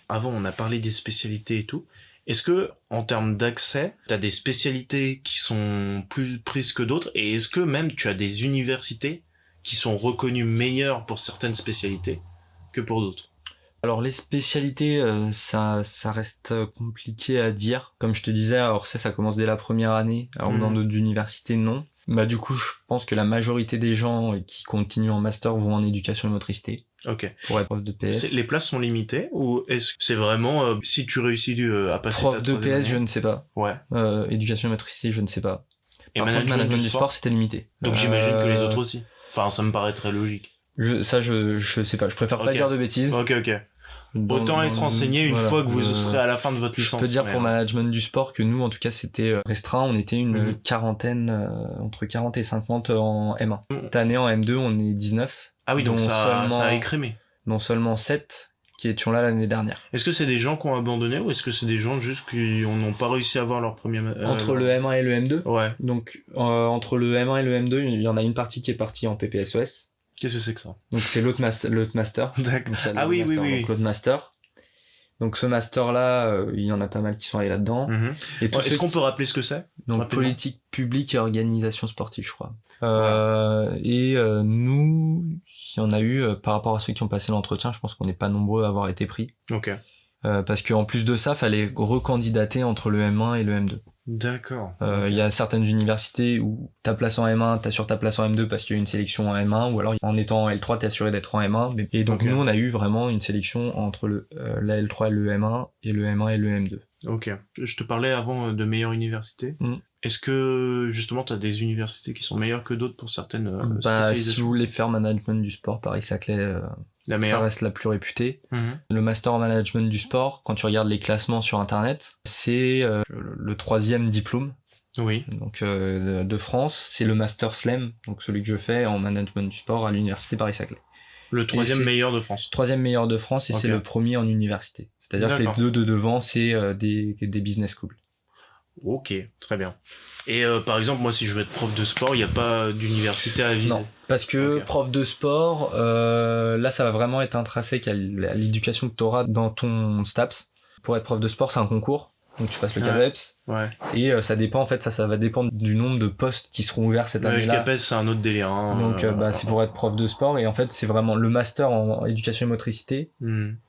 Avant, on a parlé des spécialités et tout. Est-ce que, en termes d'accès, t'as des spécialités qui sont plus prises que d'autres, et est-ce que même tu as des universités qui sont reconnues meilleures pour certaines spécialités que pour d'autres? Alors les spécialités, ça reste compliqué à dire. Comme je te disais, à Orsay, ça commence dès la première année. Alors dans d'autres universités, non. Bah du coup, je pense que la majorité des gens qui continuent en master vont en éducation et motricité. Ok. Pour être prof de PS. Les places sont limitées, ou est-ce que c'est vraiment si tu réussis à passer prof ta de troisième PS, je année? ne sais pas. Ouais. Éducation et motricité, je ne sais pas. Et Par contre, management du sport, c'était limité. Donc j'imagine que les autres aussi. Enfin, ça me paraît très logique. Je sais pas. Je préfère pas dire de bêtises. Ok. Autant se renseigner une fois que vous serez à la fin de votre licence. Je peux dire pour management du sport que nous, en tout cas, c'était restreint. On était une quarantaine, entre 40 et 50 en M1. Cette année, en M2, on est 19. Ah oui, donc ça a écrémé. Non seulement 7 qui étions là l'année dernière. Est-ce que c'est des gens qui ont abandonné, ou est-ce que c'est des gens juste qui n'ont pas réussi à avoir leur premier... Entre le M1 et le M2? Ouais. Donc, entre le M1 et le M2, il y en a une partie qui est partie en PPSOS. Qu'est-ce que c'est que ça? Donc c'est l'autre master. D'accord. Ah oui. Donc l'autre master. Donc ce master-là, il y en a pas mal qui sont allés là-dedans. Et est-ce qu'on peut rappeler ce que c'est? Donc rapidement. Politique publique et organisation sportive, je crois. Et nous, il y en a eu, par rapport à ceux qui ont passé l'entretien, je pense qu'on n'est pas nombreux à avoir été pris. Ok. Parce qu'en plus de ça, fallait recandidater entre le M1 et le M2. D'accord. Il y a certaines universités où ta place en M1, t'assures ta place en M2 parce qu'il y a une sélection en M1, ou alors en étant en L3, t'es assuré d'être en M1. Et donc nous, on a eu vraiment une sélection entre la L3 et le M1, et le M1 et le M2. Ok. Je te parlais avant de meilleures universités. Est-ce que, justement, t'as des universités qui sont meilleures que d'autres pour certaines spécialisations? Si vous voulez faire management du sport, Paris-Saclay, ça reste la plus réputée. Le master en management du sport, quand tu regardes les classements sur internet, c'est le 3e diplôme. Oui. Donc de France, c'est le master SLEM, donc celui que je fais en management du sport à l'université Paris-Saclay. Le 3e meilleur de France. 3e meilleur de France, et c'est le premier en université. C'est-à-dire que les deux de devant, c'est des business schools. Ok, très bien. Et par exemple, moi, si je veux être prof de sport, il n'y a pas d'université à viser? Non, parce que prof de sport, là, ça va vraiment être intrinsèque à l'éducation que tu auras dans ton STAPS. Pour être prof de sport, c'est un concours. Donc tu passes le CAPES. Ouais. Et ça dépend, en fait, ça va dépendre du nombre de postes qui seront ouverts cette année-là. Le CAPES, c'est un autre délire. Donc c'est pour être prof de sport. Et en fait, c'est vraiment le master en éducation et motricité.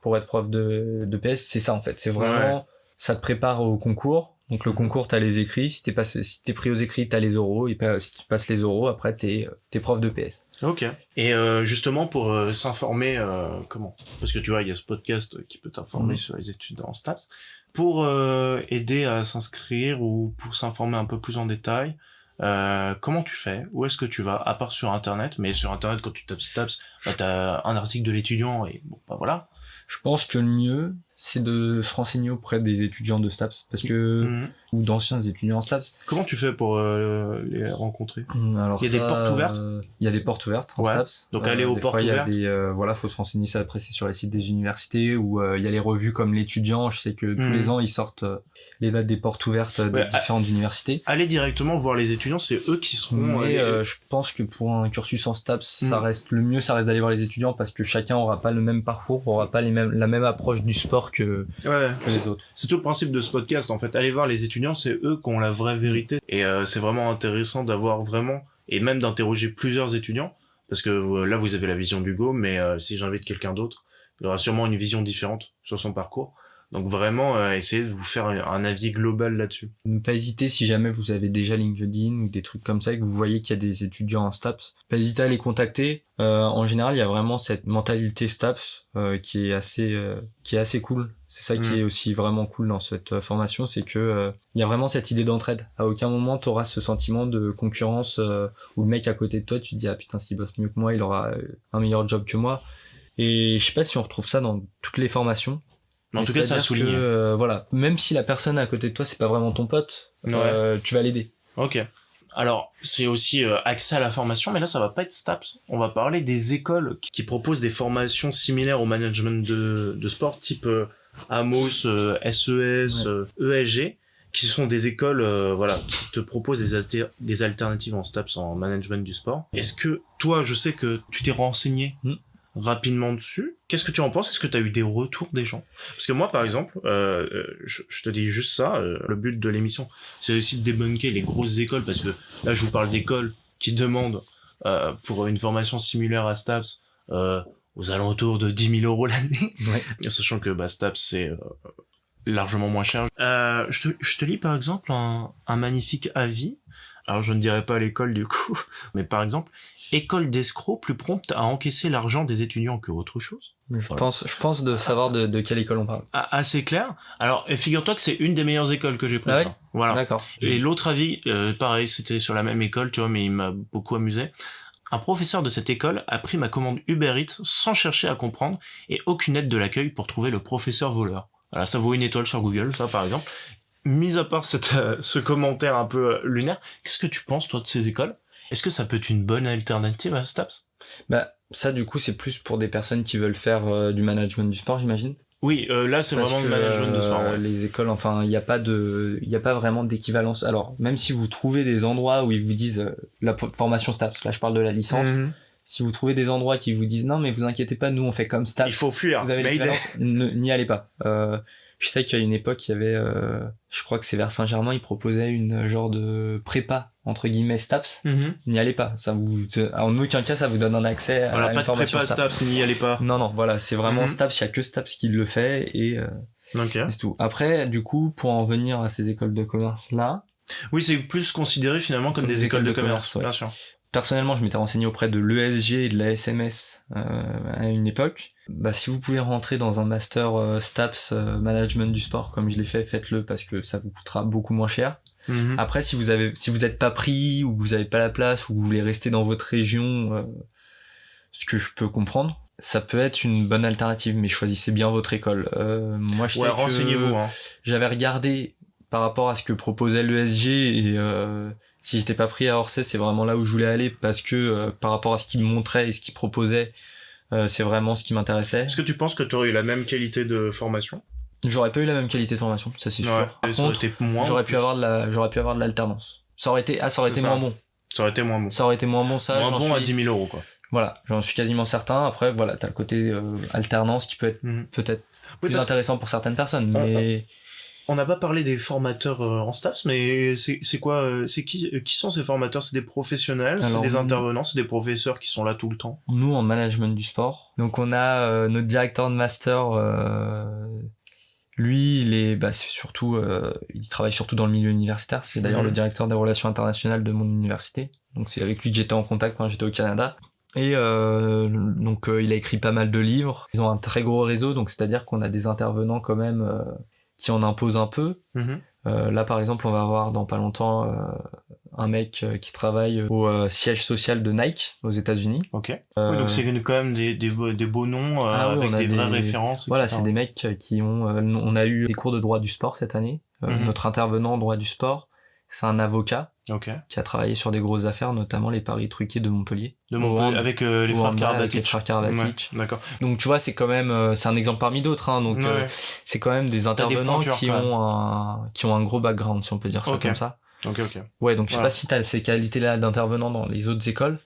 Pour être prof de PS, c'est ça, en fait. C'est vraiment, ça te prépare au concours. Donc le concours, t'as les écrits. Si t'es pris aux écrits, t'as les oraux. Et si tu passes les oraux, après t'es prof de PS. Ok. Et justement pour s'informer, comment? Parce que tu vois, il y a ce podcast qui peut t'informer sur les études en STAPS. Pour aider à s'inscrire ou pour s'informer un peu plus en détail, comment tu fais? Où est-ce que tu vas? À part sur Internet, mais sur Internet, quand tu tapes STAPS, t'as un article de l'étudiant et bon, voilà. Je pense que le mieux, c'est de se renseigner auprès des étudiants de STAPS, parce que ou d'anciens étudiants en STAPS. Comment tu fais pour les rencontrer? Alors il y a des portes ouvertes? Il y a des portes ouvertes en STAPS. Donc aller aux portes ouvertes. Voilà, faut se renseigner, ça après c'est sur les sites des universités, où il y a les revues comme l'étudiant. Je sais que tous les ans ils sortent les dates des portes ouvertes des différentes universités. Aller directement voir les étudiants, c'est eux qui seront. Mais je pense que pour un cursus en STAPS, ça reste d'aller voir les étudiants, parce que chacun aura pas le même parcours, aura pas la même approche du sport que les autres. C'est tout le principe de ce podcast, en fait. Aller voir les étudiants, c'est eux qui ont la vraie vérité. Et c'est vraiment intéressant d'avoir vraiment, et même d'interroger plusieurs étudiants, parce que là, vous avez la vision d'Hugo, mais si j'invite quelqu'un d'autre, il aura sûrement une vision différente sur son parcours. Donc vraiment, essayez de vous faire un avis global là-dessus. Ne pas hésiter, si jamais vous avez déjà LinkedIn ou des trucs comme ça, et que vous voyez qu'il y a des étudiants en STAPS, pas hésiter à les contacter. En général, il y a vraiment cette mentalité STAPS qui est assez cool. C'est ça qui est aussi vraiment cool dans cette formation, c'est que il y a vraiment cette idée d'entraide. À aucun moment t'auras ce sentiment de concurrence où le mec à côté de toi, tu te dis ah putain, s'il bosse mieux que moi, il aura un meilleur job que moi. Et je sais pas si on retrouve ça dans toutes les formations. Mais en tout cas, ça a souligné. Voilà, même si la personne à côté de toi, c'est pas vraiment ton pote, tu vas l'aider. Ok. Alors, c'est aussi accès à la formation, mais là, ça va pas être STAPS. On va parler des écoles qui proposent des formations similaires au management de sport, type Amos, SES, ESG. qui sont des écoles qui te proposent des alternatives en STAPS, en management du sport. Est-ce que toi, je sais que tu t'es renseigné rapidement dessus. Qu'est-ce que tu en penses? Est-ce que tu as eu des retours des gens? Parce que moi, par exemple, je te dis juste ça, le but de l'émission, c'est aussi de débunker les grosses écoles, parce que là, je vous parle d'écoles qui demandent pour une formation similaire à STAPS aux alentours de 10 000 € l'année, sachant que STAPS, c'est largement moins cher. Je te lis par exemple un magnifique avis. Alors je ne dirais pas l'école du coup, mais par exemple, école d'escrocs plus prompte à encaisser l'argent des étudiants que autre chose. Je pense de savoir de quelle école on parle. Assez clair. Alors, figure-toi que c'est une des meilleures écoles que j'ai prises. Ah oui, voilà. D'accord. Et l'autre avis, pareil, c'était sur la même école, tu vois, mais il m'a beaucoup amusé. Un professeur de cette école a pris ma commande Uber Eats sans chercher à comprendre et aucune aide de l'accueil pour trouver le professeur voleur. Voilà, ça vaut 1 étoile sur Google, ça par exemple. Mis à part ce commentaire un peu lunaire, qu'est-ce que tu penses, toi, de ces écoles? Est-ce que ça peut être une bonne alternative à STAPS? Ça, du coup, c'est plus pour des personnes qui veulent faire du management du sport, j'imagine. Oui, là, c'est vraiment le management du sport. Ouais. Les écoles, enfin, il n'y a pas vraiment d'équivalence. Alors, même si vous trouvez des endroits où ils vous disent la formation STAPS, là, je parle de la licence. Si vous trouvez des endroits qui vous disent non, mais vous inquiétez pas, nous, on fait comme STAPS. Il faut fuir. Vous avez l'équivalence. N'y allez pas. Je sais qu'à une époque, il y avait, je crois que c'est vers Saint-Germain, ils proposaient une genre de prépa, entre guillemets, STAPS. N'y allez pas. En aucun cas, ça vous donne un accès à une formation pas de prépa STAPS, n'y allez pas. Non, voilà, c'est vraiment STAPS, il y a que STAPS qui le fait et c'est tout. Après, du coup, pour en venir à ces écoles de commerce-là. Oui, c'est plus considéré finalement comme des écoles de commerce, bien sûr. Personnellement, je m'étais renseigné auprès de l'ESG et de la SMS à une époque. Si vous pouvez rentrer dans un master STAPS management du sport comme je l'ai fait, faites-le parce que ça vous coûtera beaucoup moins cher. Après, si vous êtes pas pris ou vous avez pas la place ou vous voulez rester dans votre région, ce que je peux comprendre, ça peut être une bonne alternative, mais choisissez bien votre école. Moi, je sais renseignez-vous. J'avais regardé par rapport à ce que proposait l'ESG et si j'étais pas pris à Orsay, c'est vraiment là où je voulais aller parce que par rapport à ce qu'il me montrait et ce qu'il proposait, c'est vraiment ce qui m'intéressait. Est-ce que tu penses que tu aurais eu la même qualité de formation? J'aurais pas eu la même qualité de formation, ça c'est sûr. Par contre, j'aurais pu avoir de l'alternance. Ça aurait été moins bon. Ça aurait été moins bon. Ça aurait été moins bon, ça. Moins bon à 10 000 € quoi. Voilà, j'en suis quasiment certain. Après, voilà, t'as le côté alternance qui peut être peut-être plus intéressant pour certaines personnes, mais. On n'a pas parlé des formateurs en STAPS, mais c'est quoi, c'est qui sont ces formateurs? C'est des professionnels, c'est des intervenants, c'est des professeurs qui sont là tout le temps? Nous, en management du sport. Donc, on a notre directeur de master, lui, c'est surtout, il travaille surtout dans le milieu universitaire. C'est d'ailleurs le directeur des relations internationales de mon université. Donc, c'est avec lui que j'étais en contact quand j'étais au Canada. Et donc, il a écrit pas mal de livres. Ils ont un très gros réseau, donc c'est-à-dire qu'on a des intervenants quand même qui en impose un peu. Là, par exemple, on va avoir dans pas longtemps un mec qui travaille au siège social de Nike aux États-Unis. Ok. Oui, donc c'est quand même des beaux noms avec des vraies références. Voilà, c'est des mecs qui ont. On a eu des cours de droit du sport cette année. Notre intervenant en droit du sport, c'est un avocat qui a travaillé sur des grosses affaires, notamment les paris truqués de Montpellier. Avec les frères Karabatic. Ouais, d'accord. Donc tu vois, c'est quand même, c'est un exemple parmi d'autres. Hein, donc c'est quand même des intervenants qui ont un gros background, si on peut dire ça comme ça. Ouais, donc je sais pas si t'as ces qualités-là d'intervenant dans les autres écoles,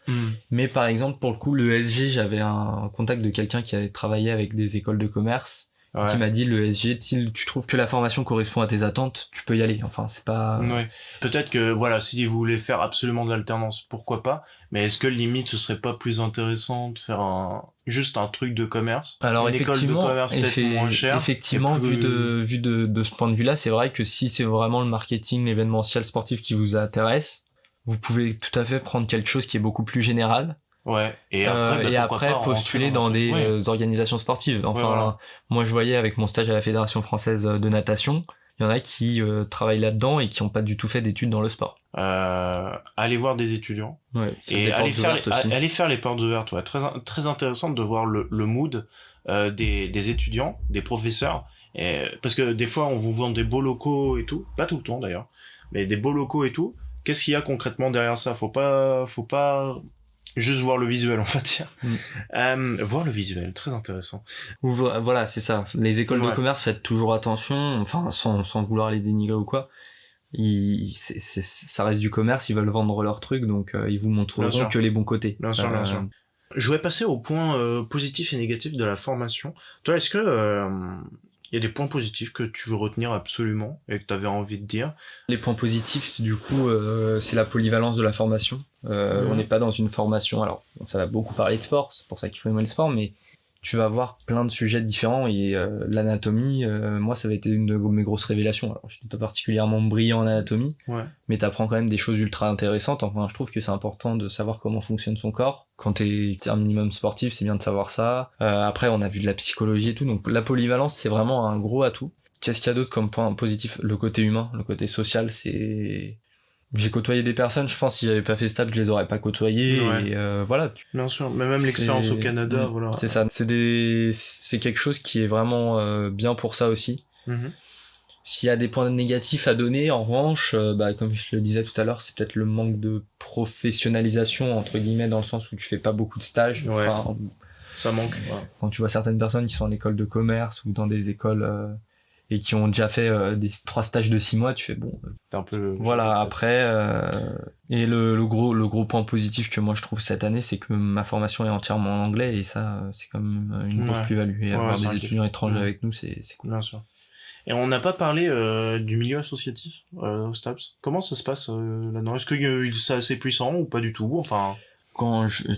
mais par exemple pour le coup, le ESG, j'avais un contact de quelqu'un qui avait travaillé avec des écoles de commerce. Qui m'a dit le ESG, si tu trouves que la formation correspond à tes attentes, tu peux y aller. Enfin, c'est pas. Ouais. Peut-être que voilà, si vous voulez faire absolument de l'alternance, pourquoi pas. Mais est-ce que limite ce serait pas plus intéressant de faire juste un truc de commerce? Alors une école de commerce peut-être moins chère. Effectivement, vu de ce point de vue-là, c'est vrai que si c'est vraiment le marketing, l'événementiel sportif qui vous intéresse, vous pouvez tout à fait prendre quelque chose qui est beaucoup plus général. Ouais. Et après, postuler dans des organisations sportives. Enfin, moi je voyais avec mon stage à la Fédération française de natation, il y en a qui travaillent là-dedans et qui ont pas du tout fait d'études dans le sport. Aller voir des étudiants. Ouais. Et aller faire les portes ouvertes. Ouais. Très, très intéressant de voir le mood des étudiants, des professeurs. Parce que des fois on vous vend des beaux locaux et tout, pas tout le temps d'ailleurs, mais des beaux locaux et tout. Qu'est-ce qu'il y a concrètement derrière ça? Faut pas Juste voir le visuel, on va dire. Voir le visuel, très intéressant. Voilà, c'est ça. Les écoles de commerce, faites toujours attention, enfin, sans vouloir les dénigrer ou quoi. Ça reste du commerce, ils veulent vendre leur truc, donc ils vous montreront que les bons côtés. Bien sûr. Je vais passer aux points positifs et négatifs de la formation. Toi, est-ce que il y a des points positifs que tu veux retenir absolument et que tu avais envie de dire? Les points positifs, du coup, c'est la polyvalence de la formation. On n'est pas dans une formation, alors ça va beaucoup parler de sport, c'est pour ça qu'il faut aimer le sport, mais tu vas voir plein de sujets différents et l'anatomie, moi ça avait été une de mes grosses révélations. Alors j'étais pas particulièrement brillant en anatomie, mais t'apprends quand même des choses ultra intéressantes. Enfin, je trouve que c'est important de savoir comment fonctionne son corps. Quand t'es un minimum sportif, c'est bien de savoir ça. Après, on a vu de la psychologie et tout, donc la polyvalence c'est vraiment un gros atout. Qu'est-ce qu'il y a d'autre comme point positif? Le côté humain, le côté social, c'est... J'ai côtoyé des personnes, je pense, si j'avais pas fait STAPS, je les aurais pas côtoyées, et voilà. Bien sûr, mais même l'expérience au Canada, voilà. C'est ça, c'est quelque chose qui est vraiment bien pour ça aussi. S'il y a des points négatifs à donner, en revanche, comme je le disais tout à l'heure, c'est peut-être le manque de professionnalisation, entre guillemets, dans le sens où tu fais pas beaucoup de stages. Enfin, ça manque. Quand tu vois certaines personnes qui sont en école de commerce ou dans des écoles... et qui ont déjà fait 3 stages de 6 mois, tu fais bon. T'es un peu. Voilà, après. Et le gros point positif que moi je trouve cette année, c'est que ma formation est entièrement en anglais et ça, c'est quand même une grosse plus-value. Et avoir des étudiants étrangers avec nous, c'est cool. Bien sûr. Et on n'a pas parlé du milieu associatif au STAPS. Comment ça se passe là-dedans? Est-ce que c'est assez puissant ou pas du tout? Enfin.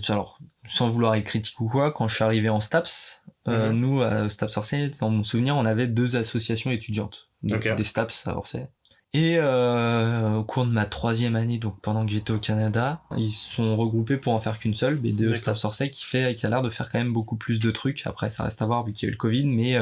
Alors, sans vouloir être critique ou quoi, quand je suis arrivé en STAPS, nous, à STAPS Orsay, dans mon souvenir, on avait 2 associations étudiantes. Donc des STAPS à Orsay. Et au cours de ma 3e année, donc pendant que j'étais au Canada, ils sont regroupés pour en faire qu'une seule, BDE STAPS Orsay, qui a l'air de faire quand même beaucoup plus de trucs. Après, ça reste à voir vu qu'il y a eu le Covid, mais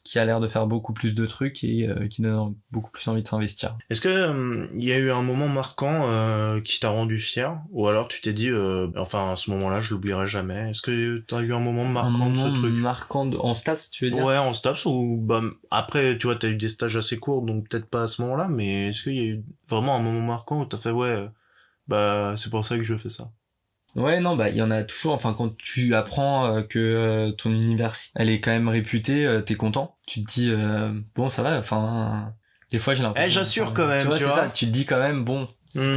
qui a l'air de faire beaucoup plus de trucs et qui donne beaucoup plus envie de s'investir. Est-ce que il y a eu un moment marquant qui t'a rendu fier, ou alors tu t'es dit enfin à ce moment-là je l'oublierai jamais? Est-ce que t'as eu un moment marquant de ce truc? Marquant en STAPS, tu veux dire? Ouais, en STAPS, ou après tu vois t'as eu des stages assez courts, donc peut-être pas à ce moment-là, mais est-ce qu'il y a eu vraiment un moment marquant où t'as fait c'est pour ça que je fais ça? Ouais, non, il y en a toujours. Enfin, quand tu apprends que ton université, elle est quand même réputée, t'es content. Tu te dis, bon, ça va. Enfin, des fois, j'ai l'impression. J'assure quand même. Tu vois, c'est ça. Tu te dis quand même, bon, c'est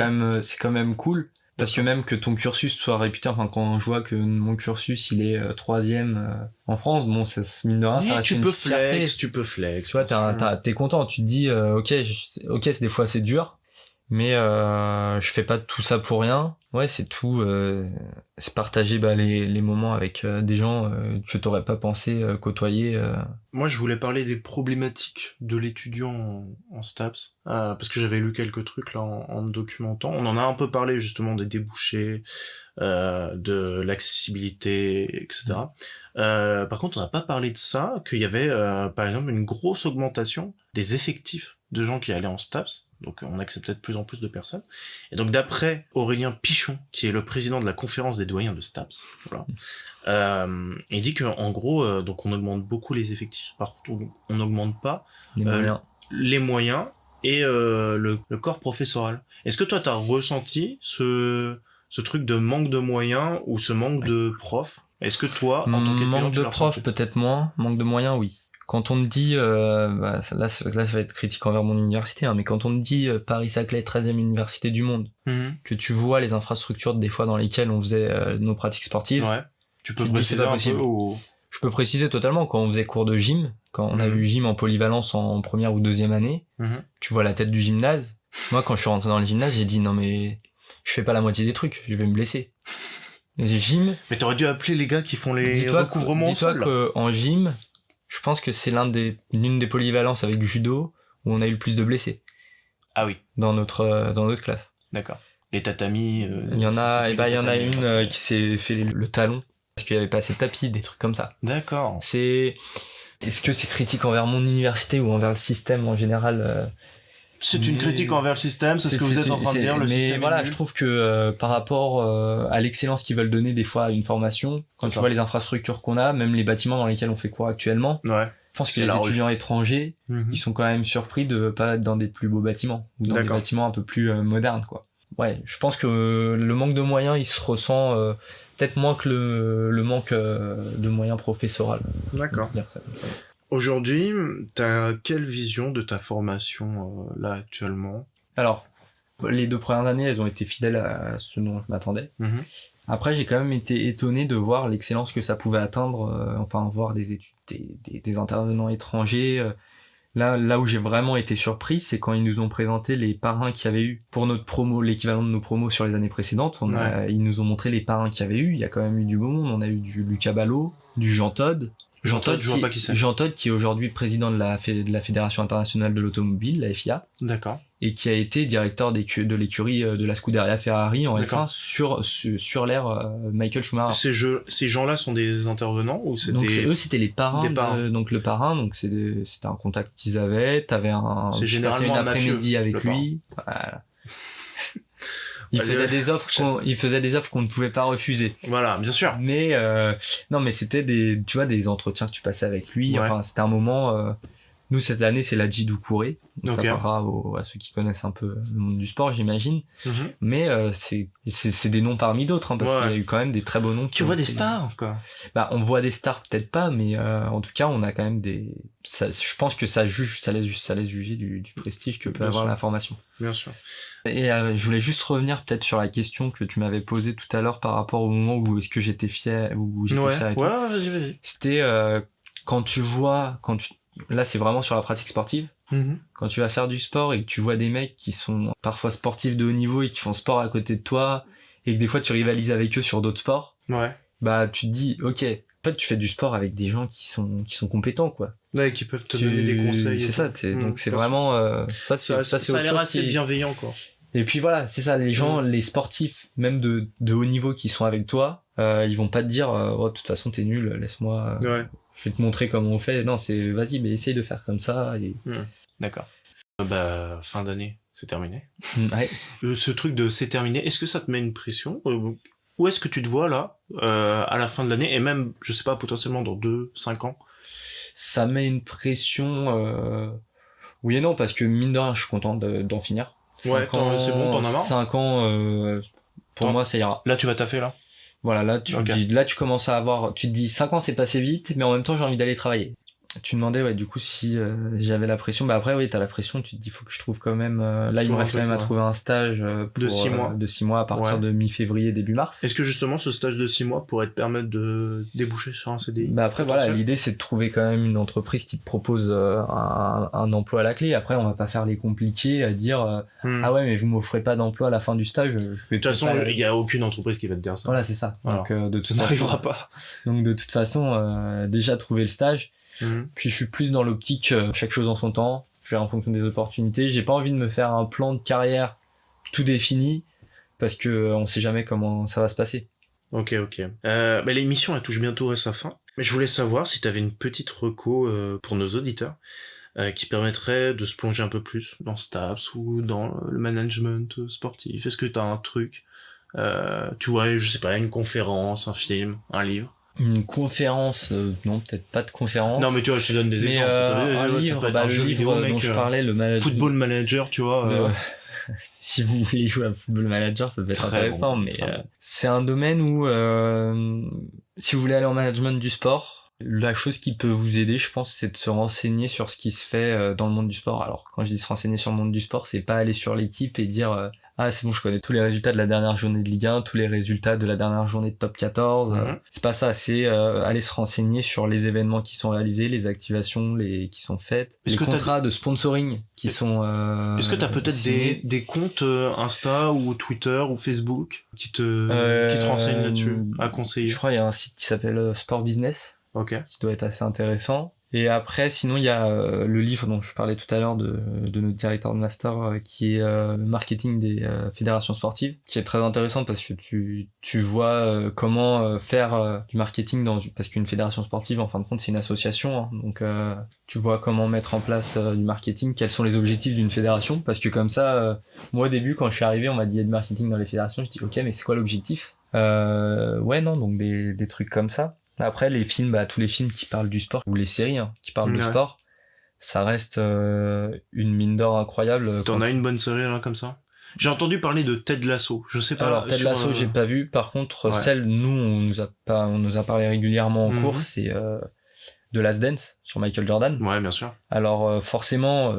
quand même cool. Parce que même que ton cursus soit réputé, enfin, quand je vois que mon cursus, il est 3e en France, bon, ça, mine de rien, ça reste une fierté. Tu peux flex. Tu vois, t'es content. Tu te dis, ok, des fois, c'est dur. Mais je fais pas tout ça pour rien. Ouais, c'est tout. C'est partager les moments avec des gens que t'aurais pas pensé côtoyer. Moi, je voulais parler des problématiques de l'étudiant en STAPS, parce que j'avais lu quelques trucs là en me documentant. On en a un peu parlé justement des débouchés, de l'accessibilité, etc. Par contre, on n'a pas parlé de ça, qu'il y avait par exemple une grosse augmentation des effectifs de gens qui allaient en STAPS. Donc on acceptait de plus en plus de personnes. Et donc d'après Aurélien Pichon, qui est le président de la conférence des doyens de STAPS, il dit qu'en gros, donc on augmente beaucoup les effectifs. Par contre, on n'augmente pas les moyens et le corps professoral. Est-ce que toi t'as ressenti ce truc de manque de moyens ou ce manque de profs? Est-ce que toi, en tant qu'étudiant, manque de profs peut-être moins, manque de moyens oui. Quand on te dit, là ça va être critique envers mon université, mais quand on te dit Paris-Saclay, 13e université du monde, que tu vois les infrastructures des fois dans lesquelles on faisait nos pratiques sportives, tu peux préciser un peu ou... Je peux préciser totalement, quand on faisait cours de gym, quand on a eu gym en polyvalence en 1re ou 2e année, tu vois la tête du gymnase. Moi, quand je suis rentré dans le gymnase, j'ai dit non mais je fais pas la moitié des trucs, je vais me blesser. Les gym. Mais t'aurais dû appeler les gars qui font les recouvrements au sol. Dis-toi qu'en gym, je pense que c'est l'une des polyvalences avec judo où on a eu le plus de blessés. Ah oui. Dans notre classe. D'accord. Les tatamis. Il y en a une qui s'est fait le talon parce qu'il y avait pas assez de tapis, des trucs comme ça. D'accord. Est-ce que c'est critique envers mon université ou envers le système en général? C'est une critique envers le système, c'est ce que vous êtes en train de dire, le système. Mais voilà, je trouve que par rapport à l'excellence qu'ils veulent donner des fois à une formation, quand tu vois les infrastructures qu'on a, même les bâtiments dans lesquels on fait cours actuellement, je pense que les étudiants étrangers, ils sont quand même surpris de pas être dans des plus beaux bâtiments ou dans des bâtiments un peu plus modernes, quoi. ouais, je pense que le manque de moyens, il se ressent peut-être moins que le manque de moyens professoraux. D'accord. Aujourd'hui, t'as quelle vision de ta formation là actuellement? Alors, les 2 premières années, elles ont été fidèles à ce dont je m'attendais. Après, j'ai quand même été étonné de voir l'excellence que ça pouvait atteindre, voir des études, des intervenants étrangers. Là où j'ai vraiment été surpris, c'est quand ils nous ont présenté les parrains qu'il y avait eu pour notre promo, l'équivalent de nos promos sur les années précédentes. Ils nous ont montré les parrains qu'il y avait eu. Il y a quand même eu du beau monde. On a eu du Lucas Ballot, du Jean Todt. Jean Todt qui est aujourd'hui président de la Fédération internationale de l'automobile, la FIA. D'accord. Et qui a été directeur de l'écurie de la Scuderia Ferrari en F1 sur l'ère Michael Schumacher. Ces gens-là sont des intervenants ou c'était... Donc eux c'était les parrains. Donc le parrain, donc c'était un contact qu'ils avaient. T'avais tu passais une après-midi avec lui. Voilà. Il faisait des offres qu'on ne pouvait pas refuser. Voilà, bien sûr. Mais non, mais c'était des entretiens que tu passais avec lui. Enfin, c'était un moment. Nous cette année, c'est la Jidou Kouré. Donc ça parlera à ceux qui connaissent un peu le monde du sport, j'imagine. Mais c'est des noms parmi d'autres, parce qu'il y a eu quand même des très beaux noms. Tu vois des stars, quoi. Bah, on voit des stars peut-être pas, mais en tout cas, on a quand même je pense que ça laisse juger du prestige que peut avoir la formation. Bien sûr. Et je voulais juste revenir peut-être sur la question que tu m'avais posée tout à l'heure par rapport au moment où est-ce que j'étais fier fier et tout. Vas-y. C'était là c'est vraiment sur la pratique sportive. Quand tu vas faire du sport et que tu vois des mecs qui sont parfois sportifs de haut niveau et qui font sport à côté de toi et que des fois tu rivalises avec eux sur d'autres sports, bah tu te dis ok, en fait tu fais du sport avec des gens qui sont compétents, quoi. Ouais, qui peuvent te donner des conseils. C'est ça, donc c'est vraiment ça a l'air assez bienveillant, quoi. Et puis voilà, c'est ça, les gens, les sportifs même de haut niveau qui sont avec toi, ils vont pas te dire de toute façon t'es nul, laisse-moi je vais te montrer comment on fait. Non, c'est vas-y, mais essaye de faire comme ça. D'accord. Fin d'année, c'est terminé. Ouais. Ce truc de c'est terminé, est-ce que ça te met une pression? Où est-ce que tu te vois là, à la fin de l'année, et même, je sais pas, potentiellement dans 2-5 ans? Ça met une pression, oui et non, parce que mine de rien, je suis content d'en finir. C'est bon, t'en as marre? 5 ans, pour moi, ça ira. Là, tu vas taffer, là? Voilà, là tu commences à avoir, tu te dis 5 ans c'est passé vite, mais en même temps j'ai envie d'aller travailler. Tu demandais du coup si j'avais la pression. Bah après t'as la pression, tu te dis faut que je trouve quand même là il me reste quand même à trouver un stage de 6 mois. De 6 mois à partir de mi-février début mars. Est-ce que justement ce stage de 6 mois pourrait te permettre de déboucher sur un CDI? Bah après voilà, l'idée c'est de trouver quand même une entreprise qui te propose un emploi à la clé. Après on va pas faire les compliqués à dire ah ouais mais vous m'offrez pas d'emploi à la fin du stage. De toute façon il y a aucune entreprise qui va te dire ça. Voilà c'est ça. Alors, donc de toute façon, n'arrivera pas. Donc de toute façon déjà trouver le stage. Puis je suis plus dans l'optique chaque chose en son temps, je vais en fonction des opportunités. J'ai pas envie de me faire un plan de carrière tout défini parce que on sait jamais comment ça va se passer. Ok. L'émission elle touche bientôt à sa fin, mais je voulais savoir si t'avais une petite reco pour nos auditeurs qui permettrait de se plonger un peu plus dans STAPS ou dans le management sportif. Est-ce que t'as un truc, tu vois, je sais pas, une conférence, un film, un livre? Une conférence, non, peut-être pas de conférence. Non, mais tu vois, je te donne des exemples. Un livre, le livre dont je parlais, le Football Manager, tu vois. Si vous voulez jouer à Football Manager, ça peut être intéressant, mais c'est un domaine où, si vous voulez aller en management du sport, la chose qui peut vous aider, je pense, c'est de se renseigner sur ce qui se fait dans le monde du sport. Alors, quand je dis se renseigner sur le monde du sport, c'est pas aller sur l'équipe et dire ah c'est bon, je connais tous les résultats de la dernière journée de Ligue 1, tous les résultats de la dernière journée de Top 14. C'est pas ça, c'est aller se renseigner sur les événements qui sont réalisés, les activations qui sont faites, les contrats de sponsoring qui sont Est-ce que t'as peut-être des comptes Insta ou Twitter ou Facebook qui te renseignent là-dessus, à conseiller? Je crois il y a un site qui s'appelle Sport Business. Qui doit être assez intéressant. Et après, sinon, il y a le livre dont je parlais tout à l'heure de notre directeur de master, qui est le marketing des fédérations sportives, qui est très intéressant parce que tu vois comment faire du marketing parce qu'une fédération sportive, en fin de compte, c'est une association, hein, donc tu vois comment mettre en place du marketing, quels sont les objectifs d'une fédération, parce que comme ça, moi au début, quand je suis arrivé, on m'a dit il y a du marketing dans les fédérations, je dis ok, mais c'est quoi l'objectif? Donc des trucs comme ça. Après, les films, tous les films qui parlent du sport, ou les séries qui parlent du sport, ça reste une mine d'or incroyable. T'en as une bonne série là comme ça? J'ai entendu parler de Ted Lasso. Je sais pas. Alors Ted Lasso, j'ai pas vu. Par contre, celle on nous a parlé régulièrement en cours, c'est The Last Dance sur Michael Jordan. Ouais, bien sûr. Alors forcément,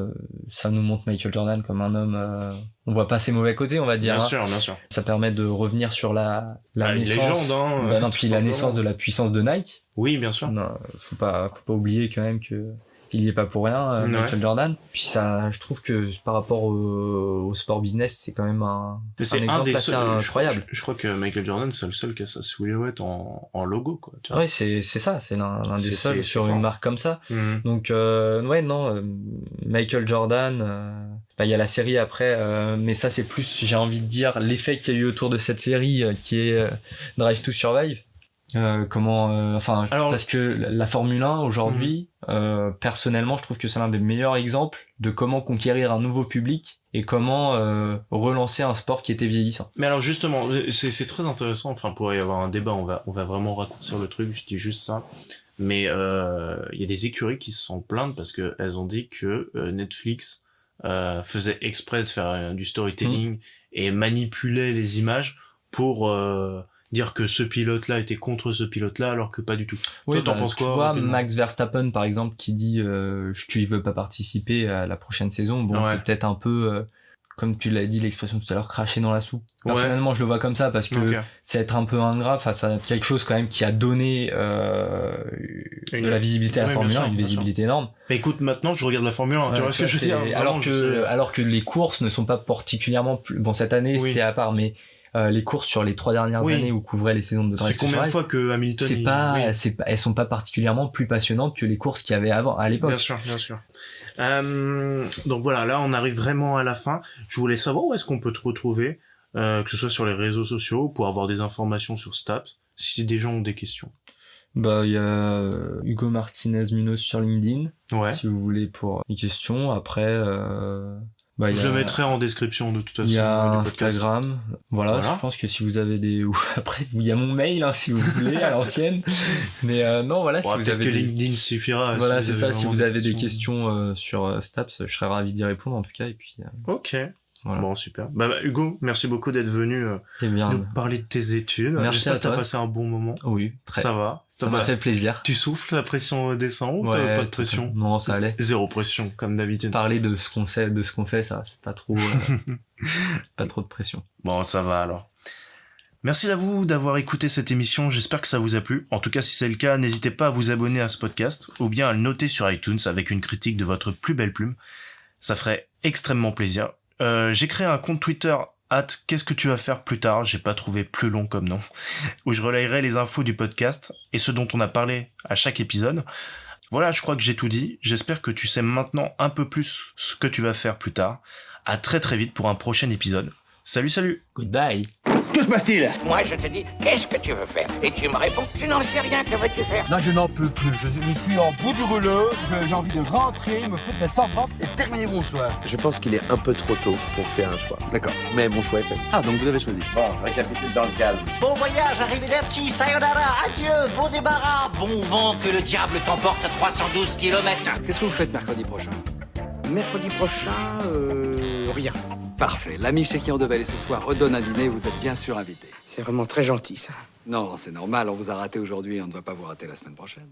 ça nous montre Michael Jordan comme un homme. On voit pas ses mauvais côtés, on va dire. Bien sûr. Ça permet de revenir sur la naissance. Une légende, puis la naissance de la puissance de Nike. Oui, bien sûr. Non, faut pas oublier quand même que il y est pas pour rien, Michael Jordan. Puis ça, je trouve que par rapport au sport business, c'est quand même un exemple assez incroyable. Je crois que Michael Jordan, c'est le seul qui a sa silhouette en logo, quoi. Tu vois. Ouais, c'est ça, c'est l'un des seuls sur une marque comme ça. Donc Michael Jordan, il y a la série après, mais ça c'est plus, j'ai envie de dire, l'effet qu'il y a eu autour de cette série qui est Drive to Survive. Parce que la Formule 1 aujourd'hui, personnellement, je trouve que c'est l'un des meilleurs exemples de comment conquérir un nouveau public et comment relancer un sport qui était vieillissant. Mais alors justement, c'est très intéressant. Enfin, pour y avoir un débat, on va vraiment raccourcir le truc. Je dis juste ça. Mais il y a des écuries qui se sont plaintes parce que elles ont dit que Netflix faisait exprès de faire du storytelling et manipulait les images pour dire que ce pilote-là était contre ce pilote-là alors que pas du tout. Oui, toi, t'en penses quoi? Tu vois, Max Verstappen, par exemple, qui dit qu'il veut pas participer à la prochaine saison. Bon, c'est peut-être un peu, comme tu l'as dit, l'expression tout à l'heure, cracher dans la soupe. Personnellement, je le vois comme ça parce que c'est être un peu ingrat face à quelque chose quand même qui a donné de la visibilité à la Formule 1, une visibilité énorme. Mais écoute, maintenant, je regarde la Formule 1, tu vois ce que je veux dire? Alors que les courses ne sont pas particulièrement bon, cette année, c'est à part, mais les courses sur les 3 dernières années où couvraient les saisons de Drive to Survive. C'est combien de fois que Hamilton elles sont pas particulièrement plus passionnantes que les courses qu'il y avait avant, à l'époque. Bien sûr. Donc voilà, là, on arrive vraiment à la fin. Je voulais savoir où est-ce qu'on peut te retrouver, que ce soit sur les réseaux sociaux, pour avoir des informations sur Staps, si des gens ont des questions. Il y a Hugo Martinez Munoz sur LinkedIn. Si vous voulez pour une question. Après, je le mettrai en description de toute façon. Il y a Instagram. Voilà, je pense que si vous avez après, il y a mon mail, si vous voulez, à l'ancienne. Mais si vous avez LinkedIn suffira. Voilà, c'est ça. Si vous avez des questions sur Staps, je serais ravi d'y répondre en tout cas. Et puis. Ok. Voilà. Bon, super. Hugo, merci beaucoup d'être venu nous parler de tes études. Merci. J'espère que t'as passé un bon moment. Oui, très. Ça va. Ça m'a fait plaiser. Tu souffles, la pression descend ou t'as pas de pression? Non, ça allait. Zéro pression, comme d'habitude. Parler de ce qu'on sait, de ce qu'on fait, ça, c'est pas trop, pas trop de pression. Bon, ça va alors. Merci à vous d'avoir écouté cette émission, j'espère que ça vous a plu. En tout cas, si c'est le cas, n'hésitez pas à vous abonner à ce podcast, ou bien à le noter sur iTunes avec une critique de votre plus belle plume. Ça ferait extrêmement plaisir. J'ai créé un compte Twitter @qu'est-ce que tu vas faire plus tard, j'ai pas trouvé plus long comme nom, où je relayerai les infos du podcast et ce dont on a parlé à chaque épisode. Voilà, je crois que j'ai tout dit. J'espère que tu sais maintenant un peu plus ce que tu vas faire plus tard. À très très vite pour un prochain épisode. Salut. Goodbye. Que se passe-t-il? Moi, je te dis, qu'est-ce que tu veux faire? Et tu me réponds, je n'en sais rien, que veux-tu faire? Là, je n'en peux plus. Je suis en bout du rouleau. J'ai envie de rentrer, me foutre mes servantes et terminer mon choix. Je pense qu'il est un peu trop tôt pour faire un choix. D'accord. Mais mon choix est fait. Ah, donc vous avez choisi. Bon, récapitule dans le calme. Bon voyage, arrivederci, sayonara, adieu, bon débarras, bon vent, que le diable t'emporte à 312 km. Qu'est-ce que vous faites mercredi prochain? Mercredi prochain, rien. Parfait. L'ami chez qui on devait aller ce soir redonne un dîner, vous êtes bien sûr invité. C'est vraiment très gentil, ça. Non, c'est normal, on vous a raté aujourd'hui, on ne va pas vous rater la semaine prochaine.